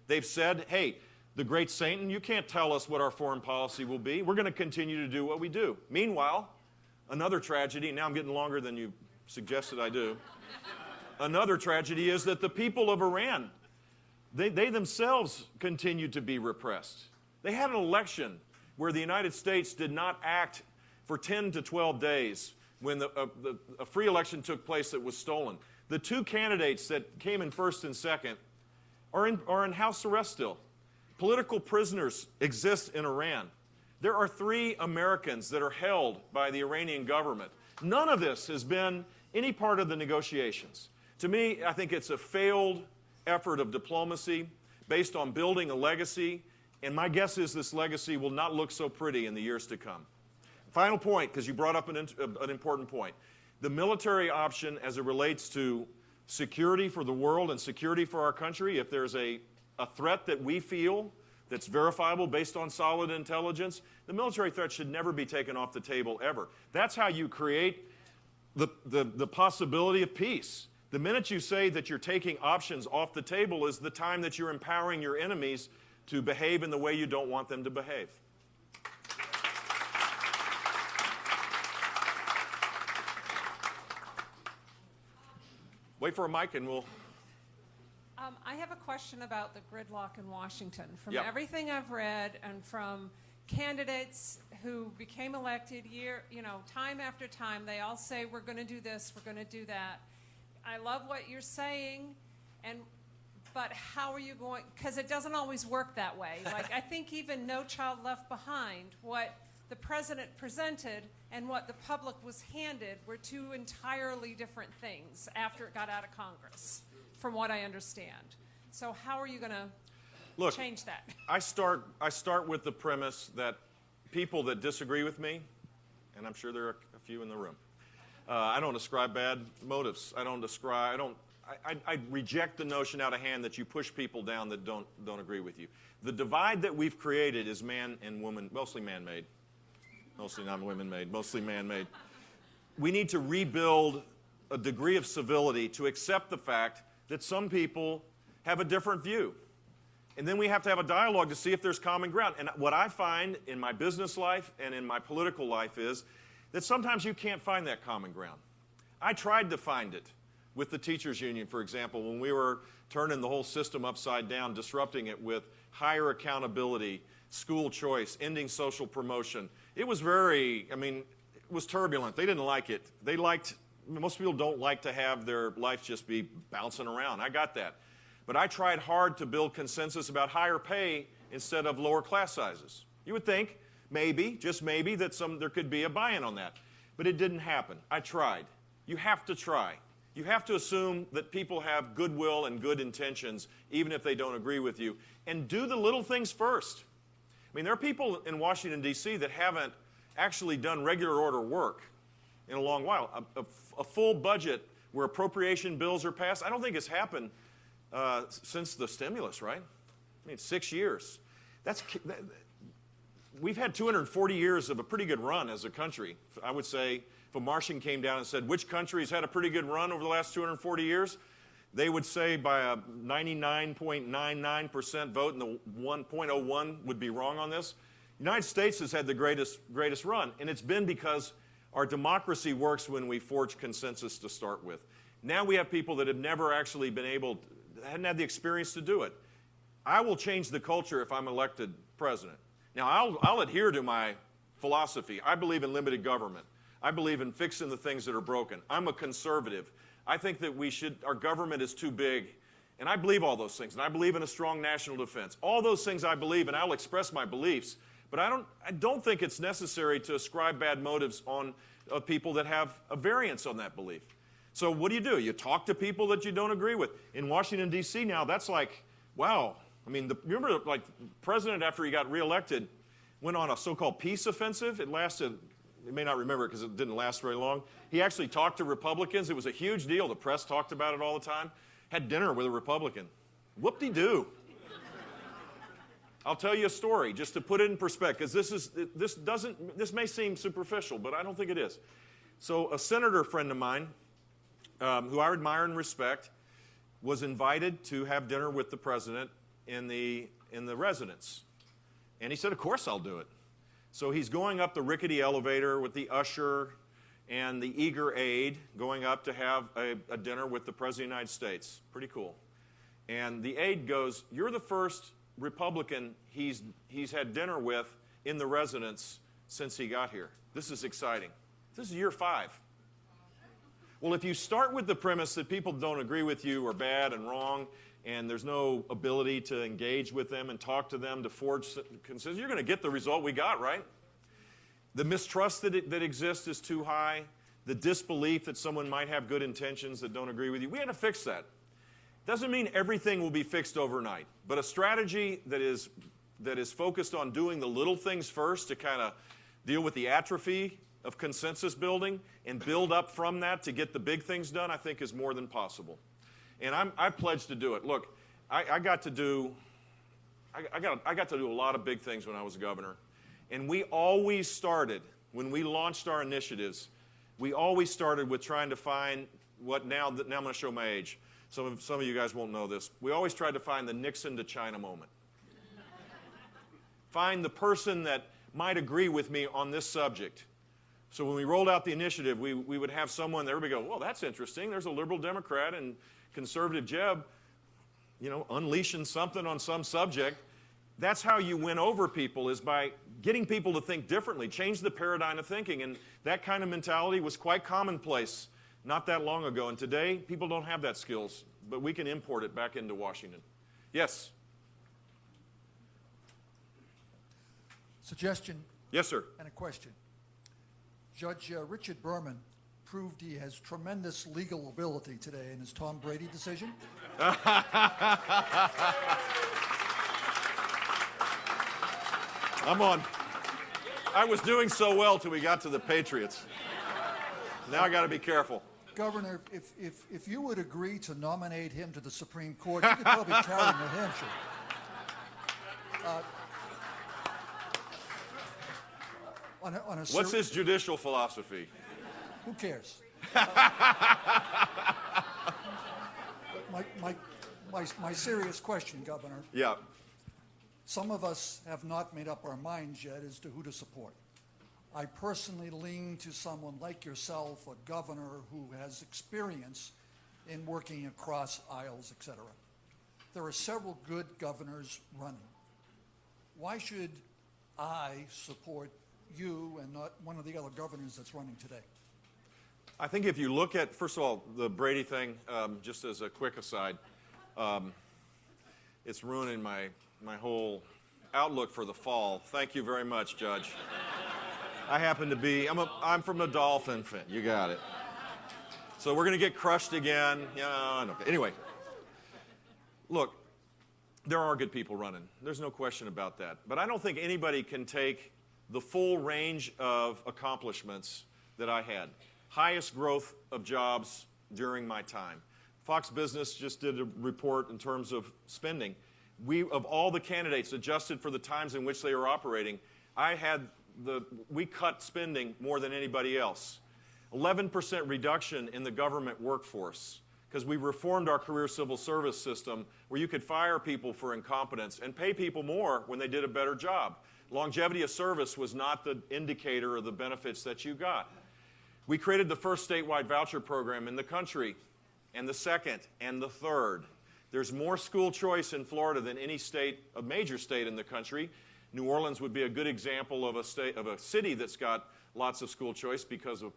They've said, hey, the great Satan, you can't tell us what our foreign policy will be. We're going to continue to do what we do. Meanwhile, another tragedy, now I'm getting longer than you suggested I do. Another tragedy is that the people of Iran, they themselves continue to be repressed. They had an election where the United States did not act for 10 to 12 days when a free election took place that was stolen. The two candidates that came in first and second are in house arrest still. Political prisoners exist in Iran. There are 3 Americans that are held by the Iranian government. None of this has been any part of the negotiations. To me, I think it's a failed effort of diplomacy based on building a legacy, and my guess is this legacy will not look so pretty in the years to come. Final point, because you brought up an important point. The military option as it relates to security for the world and security for our country, if there's a threat that we feel that's verifiable based on solid intelligence, the military threat should never be taken off the table ever. That's how you create the possibility of peace. The minute you say that you're taking options off the table is the time that you're empowering your enemies to behave in the way you don't want them to behave. Wait for a mic and we'll... I have a question about the gridlock in Washington. From Yep. everything I've read and from candidates who became elected time after time, they all say, we're going to do this, we're going to do that. I love what you're saying, but how are you going, because it doesn't always work that way. Like, I think even No Child Left Behind, what the president presented and what the public was handed were 2 entirely different things after it got out of Congress, from what I understand. So how are you going to change that? I start with the premise that people that disagree with me, and I'm sure there are a few in the room, I don't ascribe bad motives. I reject the notion out of hand that you push people down that don't agree with you. The divide that we've created is man and woman, mostly man-made. Mostly not women-made, mostly man-made. We need to rebuild a degree of civility to accept the fact that some people have a different view. And then we have to have a dialogue to see if there's common ground. And what I find in my business life and in my political life is that sometimes you can't find that common ground. I tried to find it with the teachers union, for example, when we were turning the whole system upside down, disrupting it with higher accountability, school choice, ending social promotion. It was it was turbulent. They didn't like it. Most people don't like to have their life just be bouncing around. I got that. But I tried hard to build consensus about higher pay instead of lower class sizes. You would think, maybe, just maybe, that there could be a buy-in on that. But it didn't happen. I tried. You have to try. You have to assume that people have goodwill and good intentions, even if they don't agree with you. And do the little things first. I mean, there are people in Washington, D.C. that haven't actually done regular order work in a long while. A full budget where appropriation bills are passed, I don't think it's happened since the stimulus, right? I mean, 6 years. we've had 240 years of a pretty good run as a country. I would say if a Martian came down and said, which country has had a pretty good run over the last 240 years? They would say by a 99.99% vote, and the 1.01 would be wrong on this. The United States has had the greatest run, and it's been because our democracy works when we forge consensus to start with. Now we have people that have never actually been able, hadn't had the experience to do it. I will change the culture if I'm elected president. Now, I'll adhere to my philosophy. I believe in limited government. I believe in fixing the things that are broken. I'm a conservative. I think that our government is too big. And I believe all those things. And I believe in a strong national defense. All those things I believe, and I'll express my beliefs. But I don't think it's necessary to ascribe bad motives on people that have a variance on that belief. So what do? You talk to people that you don't agree with. In Washington, D.C. now, that's like, wow. I mean, remember, like, the president, after he got reelected, went on a so-called peace offensive. It lasted, you may not remember it because it didn't last very long. He actually talked to Republicans. It was a huge deal. The press talked about it all the time. Had dinner with a Republican. Whoop-de-doo. I'll tell you a story just to put it in perspective, because this may seem superficial, but I don't think it is. So a senator friend of mine, who I admire and respect, was invited to have dinner with the president in the residence. And he said, of course I'll do it. So he's going up the rickety elevator with the usher and the eager aide, going up to have a dinner with the President of the United States. Pretty cool. And the aide goes, you're the first Republican he's had dinner with in the residence since he got here. This is exciting. This is year 5. Well, if you start with the premise that people don't agree with you are bad and wrong, and there's no ability to engage with them and talk to them to forge consensus, you're going to get the result we got, right? The mistrust that exists is too high. The disbelief that someone might have good intentions that don't agree with you. We had to fix that. Doesn't mean everything will be fixed overnight, but a strategy that is focused on doing the little things first to kind of deal with the atrophy of consensus building and build up from that to get the big things done, I think is more than possible. And I pledged to do it. Look, I got to do a lot of big things when I was governor. And we always started, when we launched our initiatives, we always started with trying to find what now I'm going to show my age. Some of you guys won't know this. We always tried to find the Nixon to China moment. Find the person that might agree with me on this subject. So when we rolled out the initiative, we would have someone there, everybody go, well, that's interesting. There's a liberal Democrat and conservative Jeb, unleashing something on some subject. That's how you win over people, is by getting people to think differently, change the paradigm of thinking. And that kind of mentality was quite commonplace not that long ago. And today, people don't have that skills, but we can import it back into Washington. Yes? Suggestion. Yes, sir. And a question. Judge Richard Berman proved he has tremendous legal ability today in his Tom Brady decision. I'm on. I was doing so well till we got to the Patriots. Now I got to be careful. Governor, if you would agree to nominate him to the Supreme Court, you could probably carry New Hampshire. What's his judicial philosophy? Who cares? My serious question, Governor. Yeah. Some of us have not made up our minds yet as to who to support. I personally lean to someone like yourself, a governor who has experience in working across aisles, etc. There are several good governors running. Why should I support you and not one of the other governors that's running today? I think if you look at, first of all, the Brady thing, just as a quick aside, it's ruining my whole outlook for the fall. Thank you very much, Judge. I happen to be, I'm from the Dolphin fan. You got it. So we're going to get crushed again. Anyway, look, there are good people running. There's no question about that. But I don't think anybody can take the full range of accomplishments that I had. Highest growth of jobs during my time. Fox Business just did a report in terms of spending. We, of all the candidates, adjusted for the times in which they were operating, we cut spending more than anybody else. 11% reduction in the government workforce because we reformed our career civil service system where you could fire people for incompetence and pay people more when they did a better job. Longevity of service was not the indicator of the benefits that you got. We created the first statewide voucher program in the country, and the second, and the third. There's more school choice in Florida than any state, a major state in the country. New Orleans would be a good example of a city that's got lots of school choice because of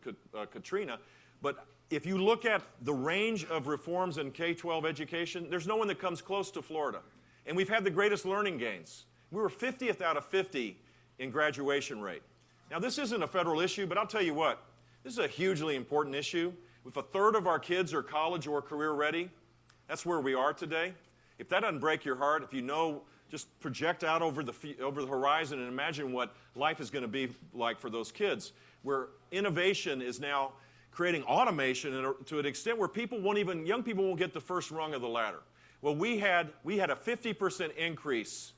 Katrina. But if you look at the range of reforms in K-12 education, there's no one that comes close to Florida. And we've had the greatest learning gains. We were 50th out of 50 in graduation rate. Now, this isn't a federal issue, but I'll tell you what, this is a hugely important issue. If a third of our kids are college or career ready, that's where we are today. If that doesn't break your heart, if you know, just project out over the horizon and imagine what life is going to be like for those kids, where innovation is now creating automation to an extent where young people won't get the first rung of the ladder. Well, we had a 50% increase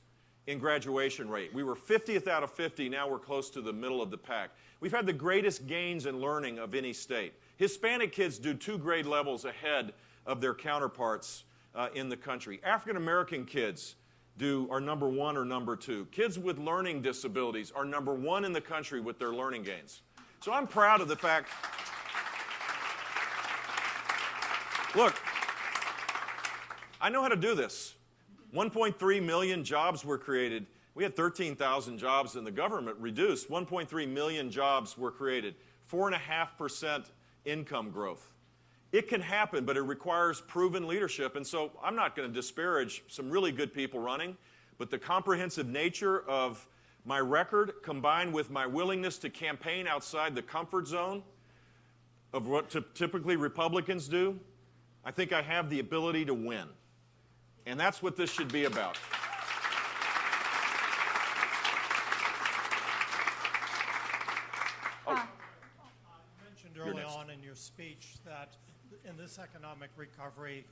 in graduation rate. We were 50th out of 50, now we're close to the middle of the pack. We've had the greatest gains in learning of any state. Hispanic kids do 2 grade levels ahead of their counterparts in the country. African American kids are number 1 or number 2. Kids with learning disabilities are number 1 in the country with their learning gains. So I'm proud of the fact. Look, I know how to do this. 1.3 million jobs were created. We had 13,000 jobs in the government reduced. 1.3 million jobs were created. 4.5% income growth. It can happen, but it requires proven leadership. And so I'm not going to disparage some really good people running, but the comprehensive nature of my record combined with my willingness to campaign outside the comfort zone of what typically Republicans do, I think I have the ability to win. And that's what this should be about. You mentioned early on in your speech that in this economic recovery,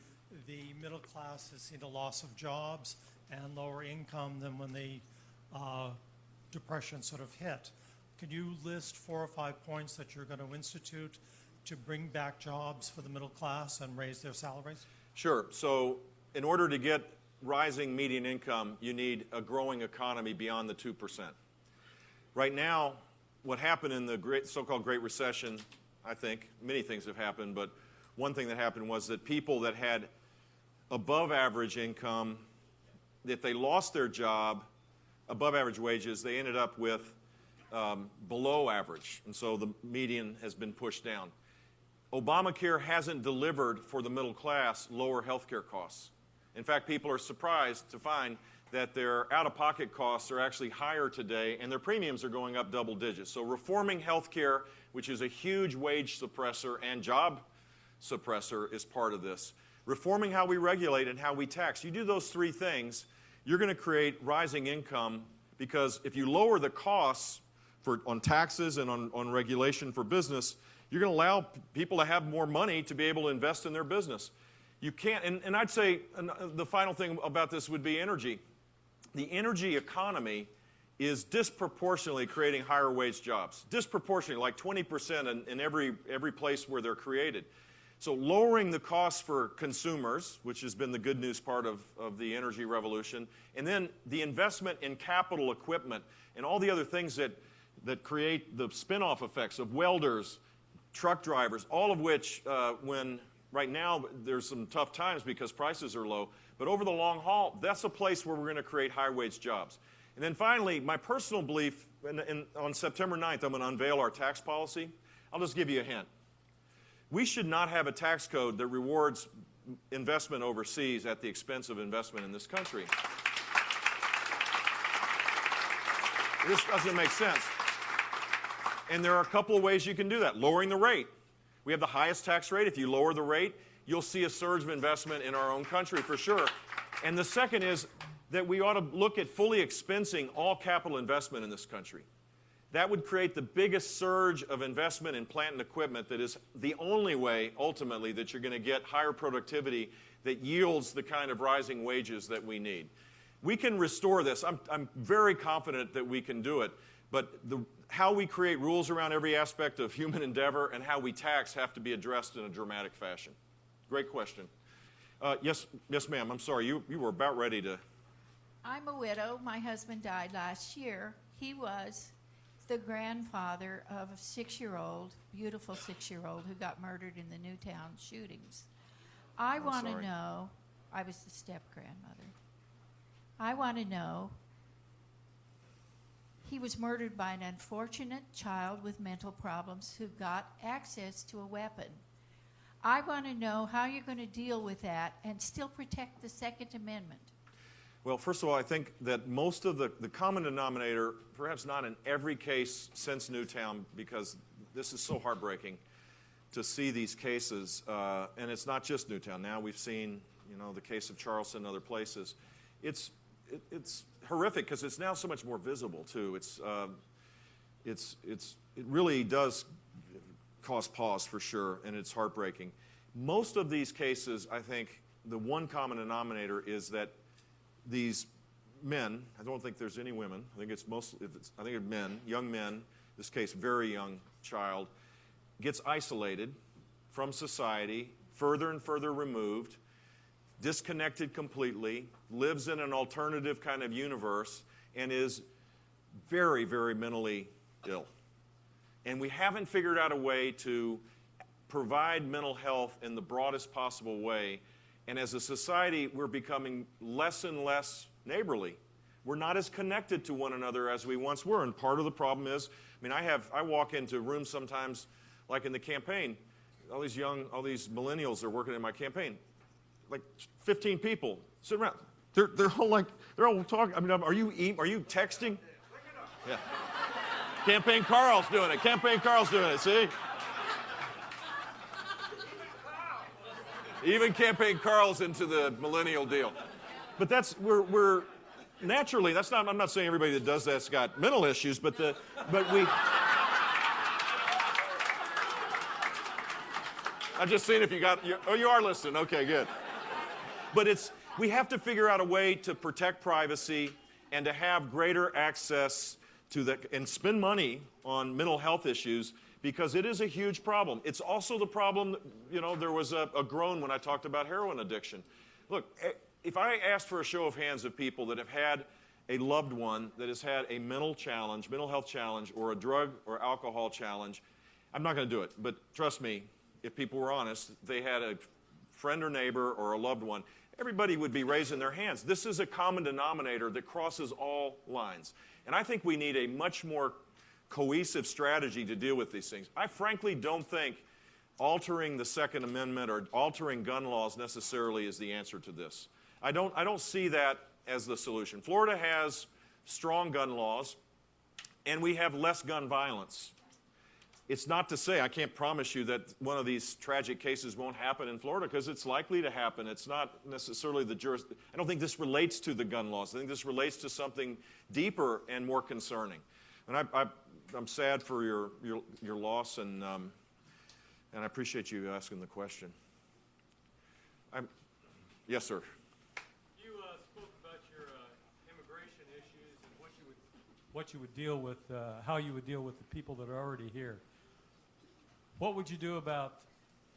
the middle class has seen a loss of jobs and lower income than when the Depression sort of hit. Could you list 4 or 5 points that you're going to institute to bring back jobs for the middle class and raise their salaries? Sure. So in order to get rising median income, you need a growing economy beyond the 2%. Right now, what happened in the so-called Great Recession, I think, many things have happened, but one thing that happened was that people that had above average income, if they lost their job, above average wages, they ended up with below average. And so the median has been pushed down. Obamacare hasn't delivered for the middle class lower health care costs. In fact, people are surprised to find that their out-of-pocket costs are actually higher today and their premiums are going up double digits. So reforming health care, which is a huge wage suppressor and job suppressor, is part of this. Reforming how we regulate and how we tax. You do those 3 things, you're going to create rising income, because if you lower the costs on taxes and on regulation for business, you're going to allow people to have more money to be able to invest in their business. You can't, and I'd say the final thing about this would be energy. The energy economy is disproportionately creating higher wage jobs. Disproportionately, like 20% in every place where they're created. So lowering the costs for consumers, which has been the good news part of the energy revolution, and then the investment in capital equipment and all the other things that create the spin-off effects of welders, truck drivers, all of which right now there's some tough times because prices are low, but over the long haul, that's a place where we're going to create high-wage jobs. And then finally, my personal belief, on September 9th, I'm going to unveil our tax policy. I'll just give you a hint. We should not have a tax code that rewards investment overseas at the expense of investment in this country. This doesn't make sense. And there are a couple of ways you can do that. Lowering the rate. We have the highest tax rate. If you lower the rate, you'll see a surge of investment in our own country for sure. And the second is that we ought to look at fully expensing all capital investment in this country. That would create the biggest surge of investment in plant and equipment that is the only way, ultimately, that you're going to get higher productivity that yields the kind of rising wages that we need. We can restore this. I'm very confident that we can do it. But how we create rules around every aspect of human endeavor and how we tax have to be addressed in a dramatic fashion. Great question. Yes, ma'am. I'm sorry. You were about ready to. I'm a widow. My husband died last year. He was the grandfather of a 6-year-old, beautiful 6-year-old who got murdered in the Newtown shootings. I want to know, I was the step-grandmother. I want to know, he was murdered by an unfortunate child with mental problems who got access to a weapon. I want to know how you're going to deal with that and still protect the Second Amendment. Well, first of all, I think that most of the common denominator, perhaps not in every case since Newtown, because this is so heartbreaking to see these cases, and it's not just Newtown. Now we've seen, the case of Charleston and other places. It's horrific because it's now so much more visible too. It really does cause pause for sure, and it's heartbreaking. Most of these cases, I think, the one common denominator is that these men, I don't think there's any women, I think it's men, young men, this case, very young child, gets isolated from society, further and further removed, disconnected completely, lives in an alternative kind of universe, and is very, very mentally ill. And we haven't figured out a way to provide mental health in the broadest possible way. And as a society, we're becoming less and less neighborly. We're not as connected to one another as we once were. And part of the problem is, I walk into rooms sometimes, like in the campaign, all these millennials are working in my campaign, like 15 people sitting around. They're all talking. Are you texting? Yeah. Campaign Carl's doing it. See? Even Campaign Carl's into the millennial deal. But we're naturally, I'm not saying everybody that does that's got mental issues, but we. I'm just seeing if you are listening. Okay, good. But we have to figure out a way to protect privacy and to have greater access to and spend money on mental health issues, because it is a huge problem. It's also the problem, there was a groan when I talked about heroin addiction. Look, if I asked for a show of hands of people that have had a loved one that has had a mental health challenge, or a drug or alcohol challenge, I'm not going to do it. But trust me, if people were honest, they had a friend or neighbor or a loved one, everybody would be raising their hands. This is a common denominator that crosses all lines. And I think we need a much more cohesive strategy to deal with these things. I frankly don't think altering the Second Amendment or altering gun laws necessarily is the answer to this. I don't see that as the solution. Florida has strong gun laws, and we have less gun violence. It's not to say, I can't promise you that one of these tragic cases won't happen in Florida, because it's likely to happen. It's not necessarily I don't think this relates to the gun laws. I think this relates to something deeper and more concerning. And I'm sad for your loss, and I appreciate you asking the question. Yes, sir. You spoke about your immigration issues and what you would deal with, how you would deal with the people that are already here. What would you do about,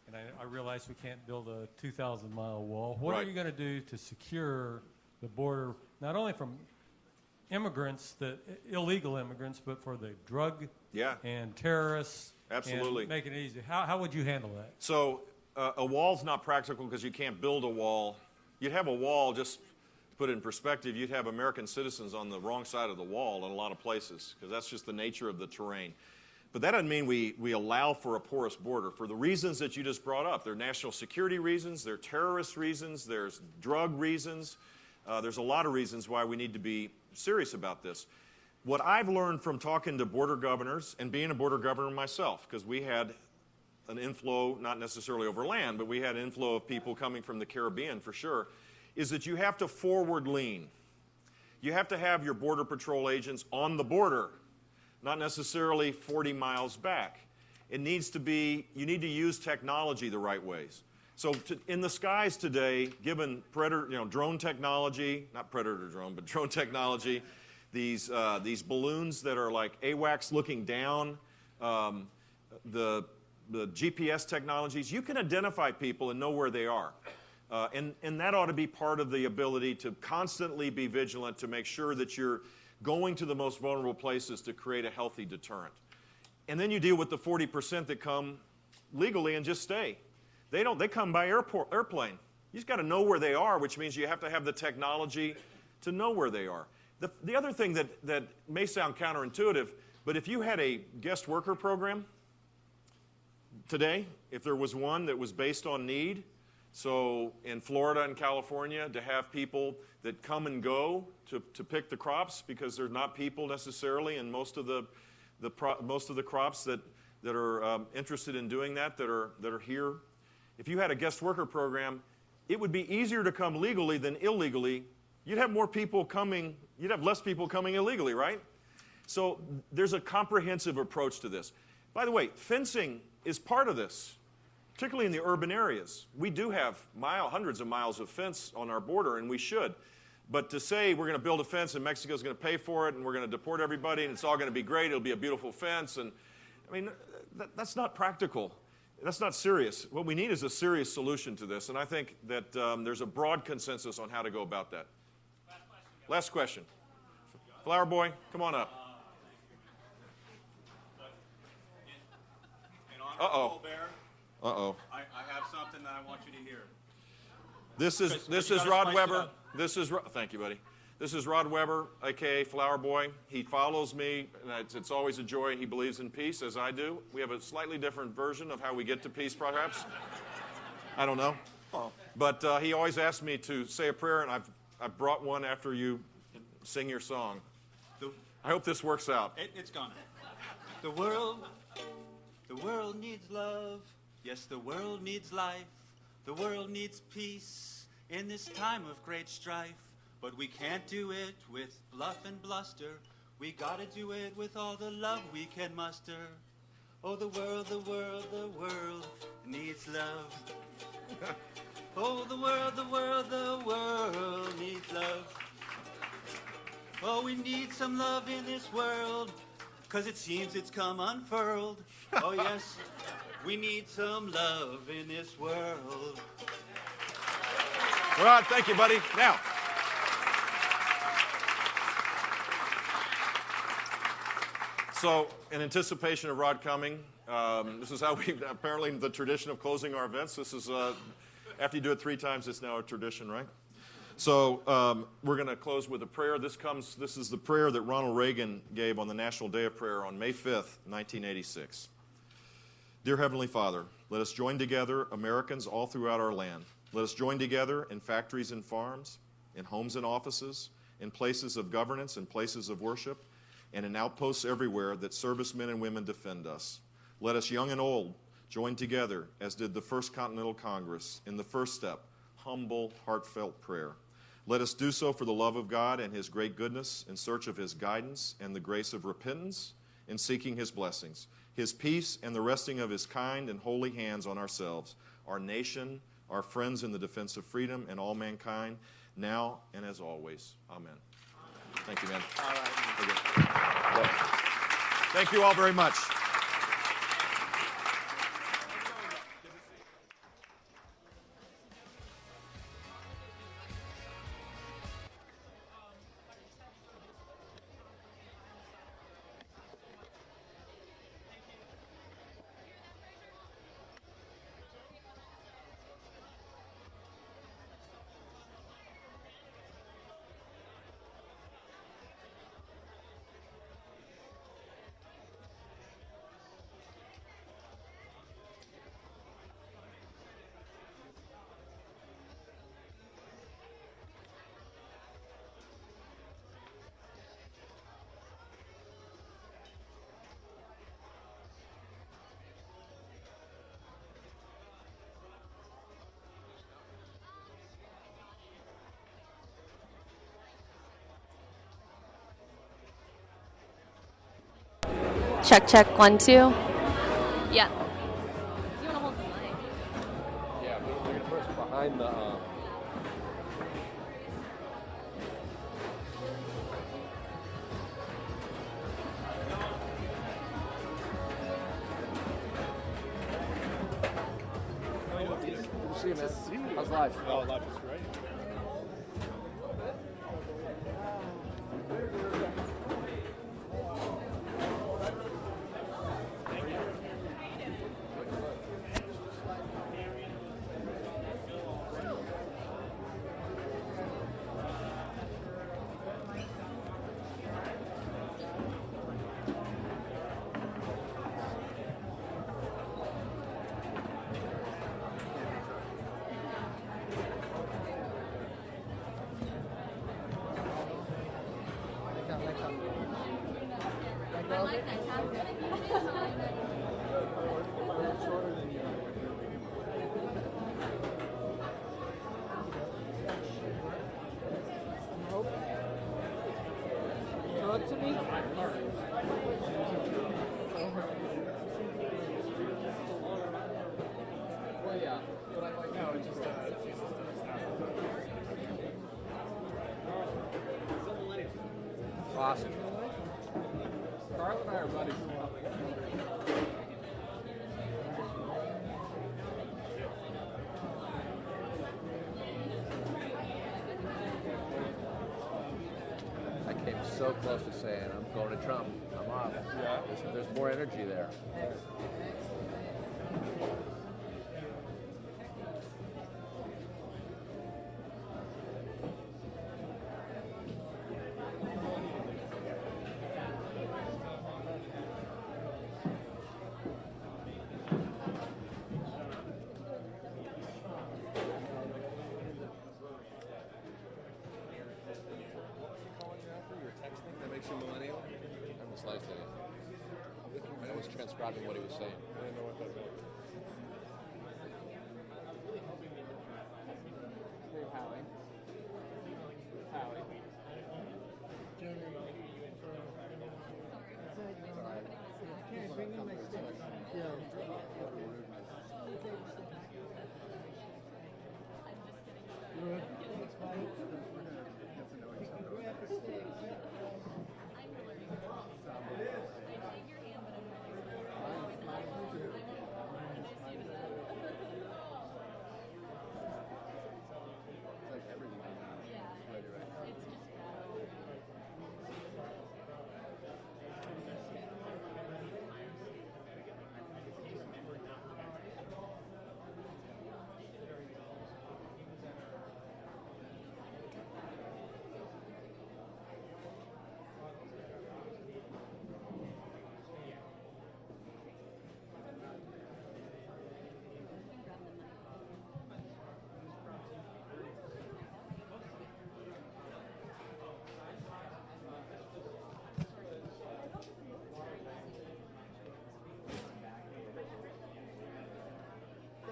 and I realize we can't build a 2,000-mile wall. What are you going to do to secure the border, not only from immigrants, illegal immigrants, but for the drug and terrorists? Absolutely. And make it easy. How would you handle that? So a wall's not practical because you can't build a wall. You'd have a wall, just to put it in perspective, you'd have American citizens on the wrong side of the wall in a lot of places, because that's just the nature of the terrain. But that doesn't mean we allow for a porous border for the reasons that you just brought up. There are national security reasons, there are terrorist reasons, there's drug reasons. There's a lot of reasons why we need to be serious about this. What I've learned from talking to border governors and being a border governor myself, because we had an inflow, not necessarily over land, but we had an inflow of people coming from the Caribbean for sure, is that you have to forward lean. You have to have your Border Patrol agents on the border, not necessarily 40 miles back. It needs to be, you need to use technology the right ways. So in the skies today, given drone technology, not predator drone, but drone technology, these balloons that are like AWACS looking down, the GPS technologies. You can identify people and know where they are. And that ought to be part of the ability to constantly be vigilant to make sure that you're going to the most vulnerable places to create a healthy deterrent. And then you deal with the 40% that come legally and just stay. They come by airplane. You just got to know where they are, which means you have to have the technology to know where they are. The other thing that may sound counterintuitive, but if you had a guest worker program today, if there was one that was based on need, so in Florida and California, to have people that come and go to pick the crops because there's not people necessarily in most of the crops that are interested in doing that are here. If you had a guest worker program, it would be easier to come legally than illegally. You'd have more people coming, you'd have less people coming illegally, right? So there's a comprehensive approach to this. By the way, fencing is part of this, particularly in the urban areas. We do have hundreds of miles of fence on our border, and we should. But to say we're going to build a fence and Mexico's going to pay for it and we're going to deport everybody and it's all going to be great, it'll be a beautiful fence, and I mean, that's not practical. That's not serious. What we need is a serious solution to this, and I think that there's a broad consensus on how to go about that. Last question. Flower Boy, come on up. Uh-oh. Uh-oh. I have something that I want you to hear. This is Rod Weber. Thank you, buddy. This is Rod Weber, a.k.a. Flower Boy. He follows me, and it's always a joy. He believes in peace, as I do. We have a slightly different version of how we get to peace, perhaps. I don't know. But he always asks me to say a prayer, and I've brought one after you sing your song. I hope this works out. It's gonna. The world needs love. Yes, the world needs life. The world needs peace in this time of great strife. But we can't do it with bluff and bluster. We gotta do it with all the love we can muster. Oh, the world needs love. Oh, the world needs love. Oh, we need some love in this world, 'cause it seems it's come unfurled. Oh, yes, we need some love in this world. Rod, thank you, buddy. Now, so in anticipation of Rod coming, this is how we, apparently the tradition of closing our events, this is, after you do it 3 times, it's now a tradition, right? So we're going to close with a prayer. This is the prayer that Ronald Reagan gave on the National Day of Prayer on May 5th, 1986. Dear Heavenly Father, let us join together, Americans all throughout our land. Let us join together in factories and farms, in homes and offices, in places of governance and places of worship, and in outposts everywhere that servicemen and women defend us. Let us, young and old, join together, as did the First Continental Congress, in the first step, humble, heartfelt prayer. Let us do so for the love of God and His great goodness, in search of His guidance and the grace of repentance, in seeking His blessings, His peace and the resting of His kind and holy hands on ourselves, our nation, our friends in the defense of freedom, and all mankind, now and as always. Amen. Thank you, man. All right. Thank you all very much. Check, check, 1, 2. Yeah. You want to hold the mic? Yeah, we're going to put us behind the... to see you. How's life? Oh, life is great. Talk to me. Well, yeah, but I like no, it's just awesome. Carl and I are buddies. I came so close to saying, I'm going to Trump. I'm off. Yeah. There's more energy there. That makes you millennial? I'm a slice lady. I was transcribing what he was saying. I didn't know what that meant. Hey, Howie. Howie. Can't bring in my stick.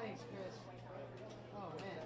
Thanks, Chris. Oh, man.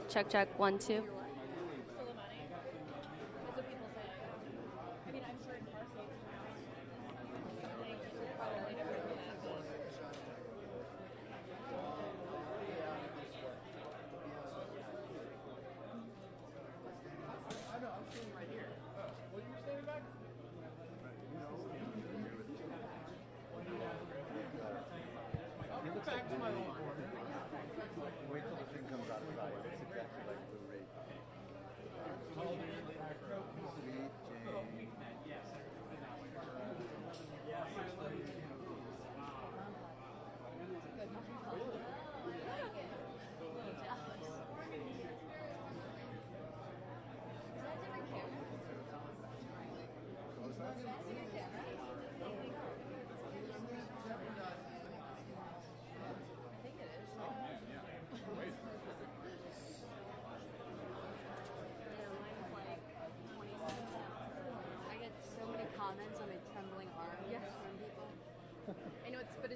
Check, check, 1, 2. Back to my lawn.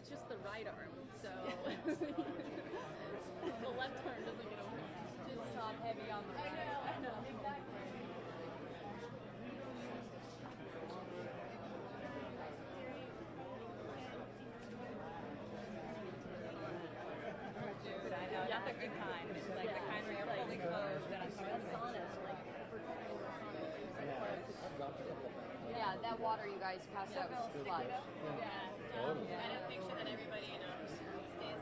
it's just the right arm, so the left arm doesn't get over. Just top heavy on the right. I know, exactly. Dude, I know, not the good kind. It's like the kind where you're fully clothed and I'm yeah, that water you guys passed out was flood. Yeah. I don't make sure that everybody, you know, stays.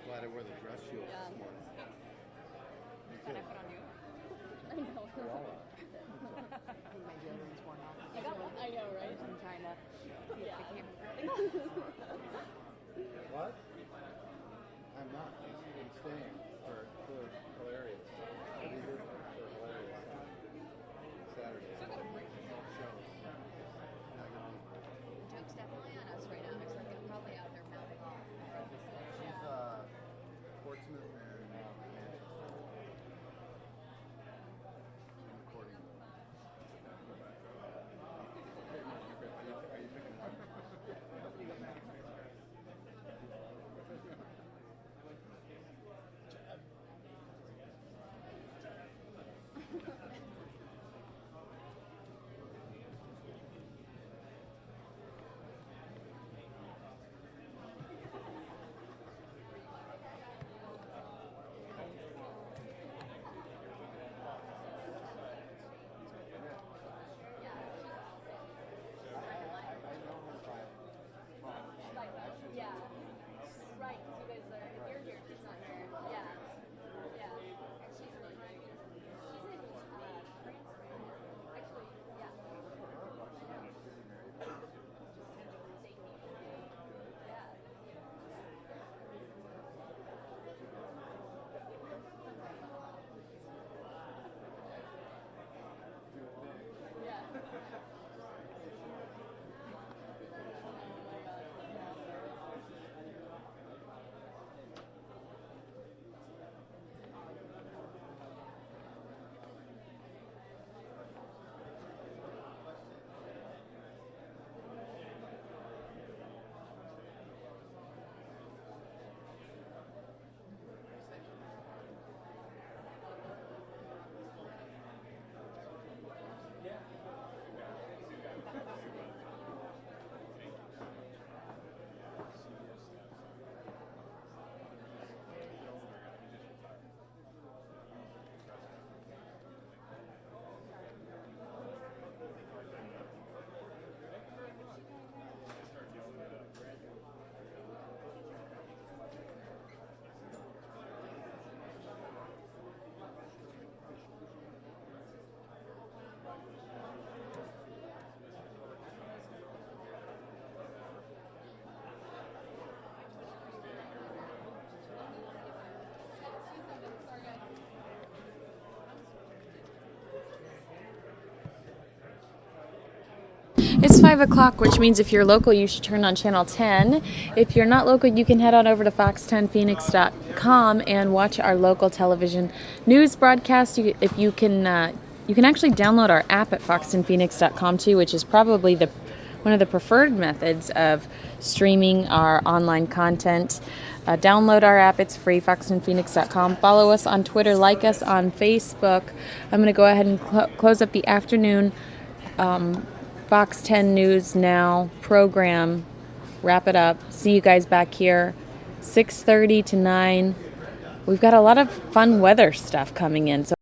Glad I wore the dress shield this morning. That I put on you? I know. My deodorant's worn off. I got one. I know, right? I'm trying to see if I can't. What? I'm not. I'm staying for hilarious. I'll be here for hilarious. Saturday. Shows. Joke's definitely on us right now. There's like I'm probably out there mouthing off. She's Portsmouth and Manchester. I'm recording. Are you picking it up? Yeah. Right, because you guys are, if you're here, she's not here. Yeah. Yeah. And she's really great. She's in France. Actually, yeah. Yeah. It's 5 o'clock, which means if you're local, you should turn on channel 10. If you're not local, you can head on over to FOX10Phoenix.com and watch our local television news broadcast. You can actually download our app at FOX10Phoenix.com too, which is probably one of the preferred methods of streaming our online content. Download our app. It's free, FOX10Phoenix.com. Follow us on Twitter. Like us on Facebook. I'm going to go ahead and close up the afternoon FOX10 News Now program. Wrap it up. See you guys back here 6:30 to 9. We've got a lot of fun weather stuff coming in. So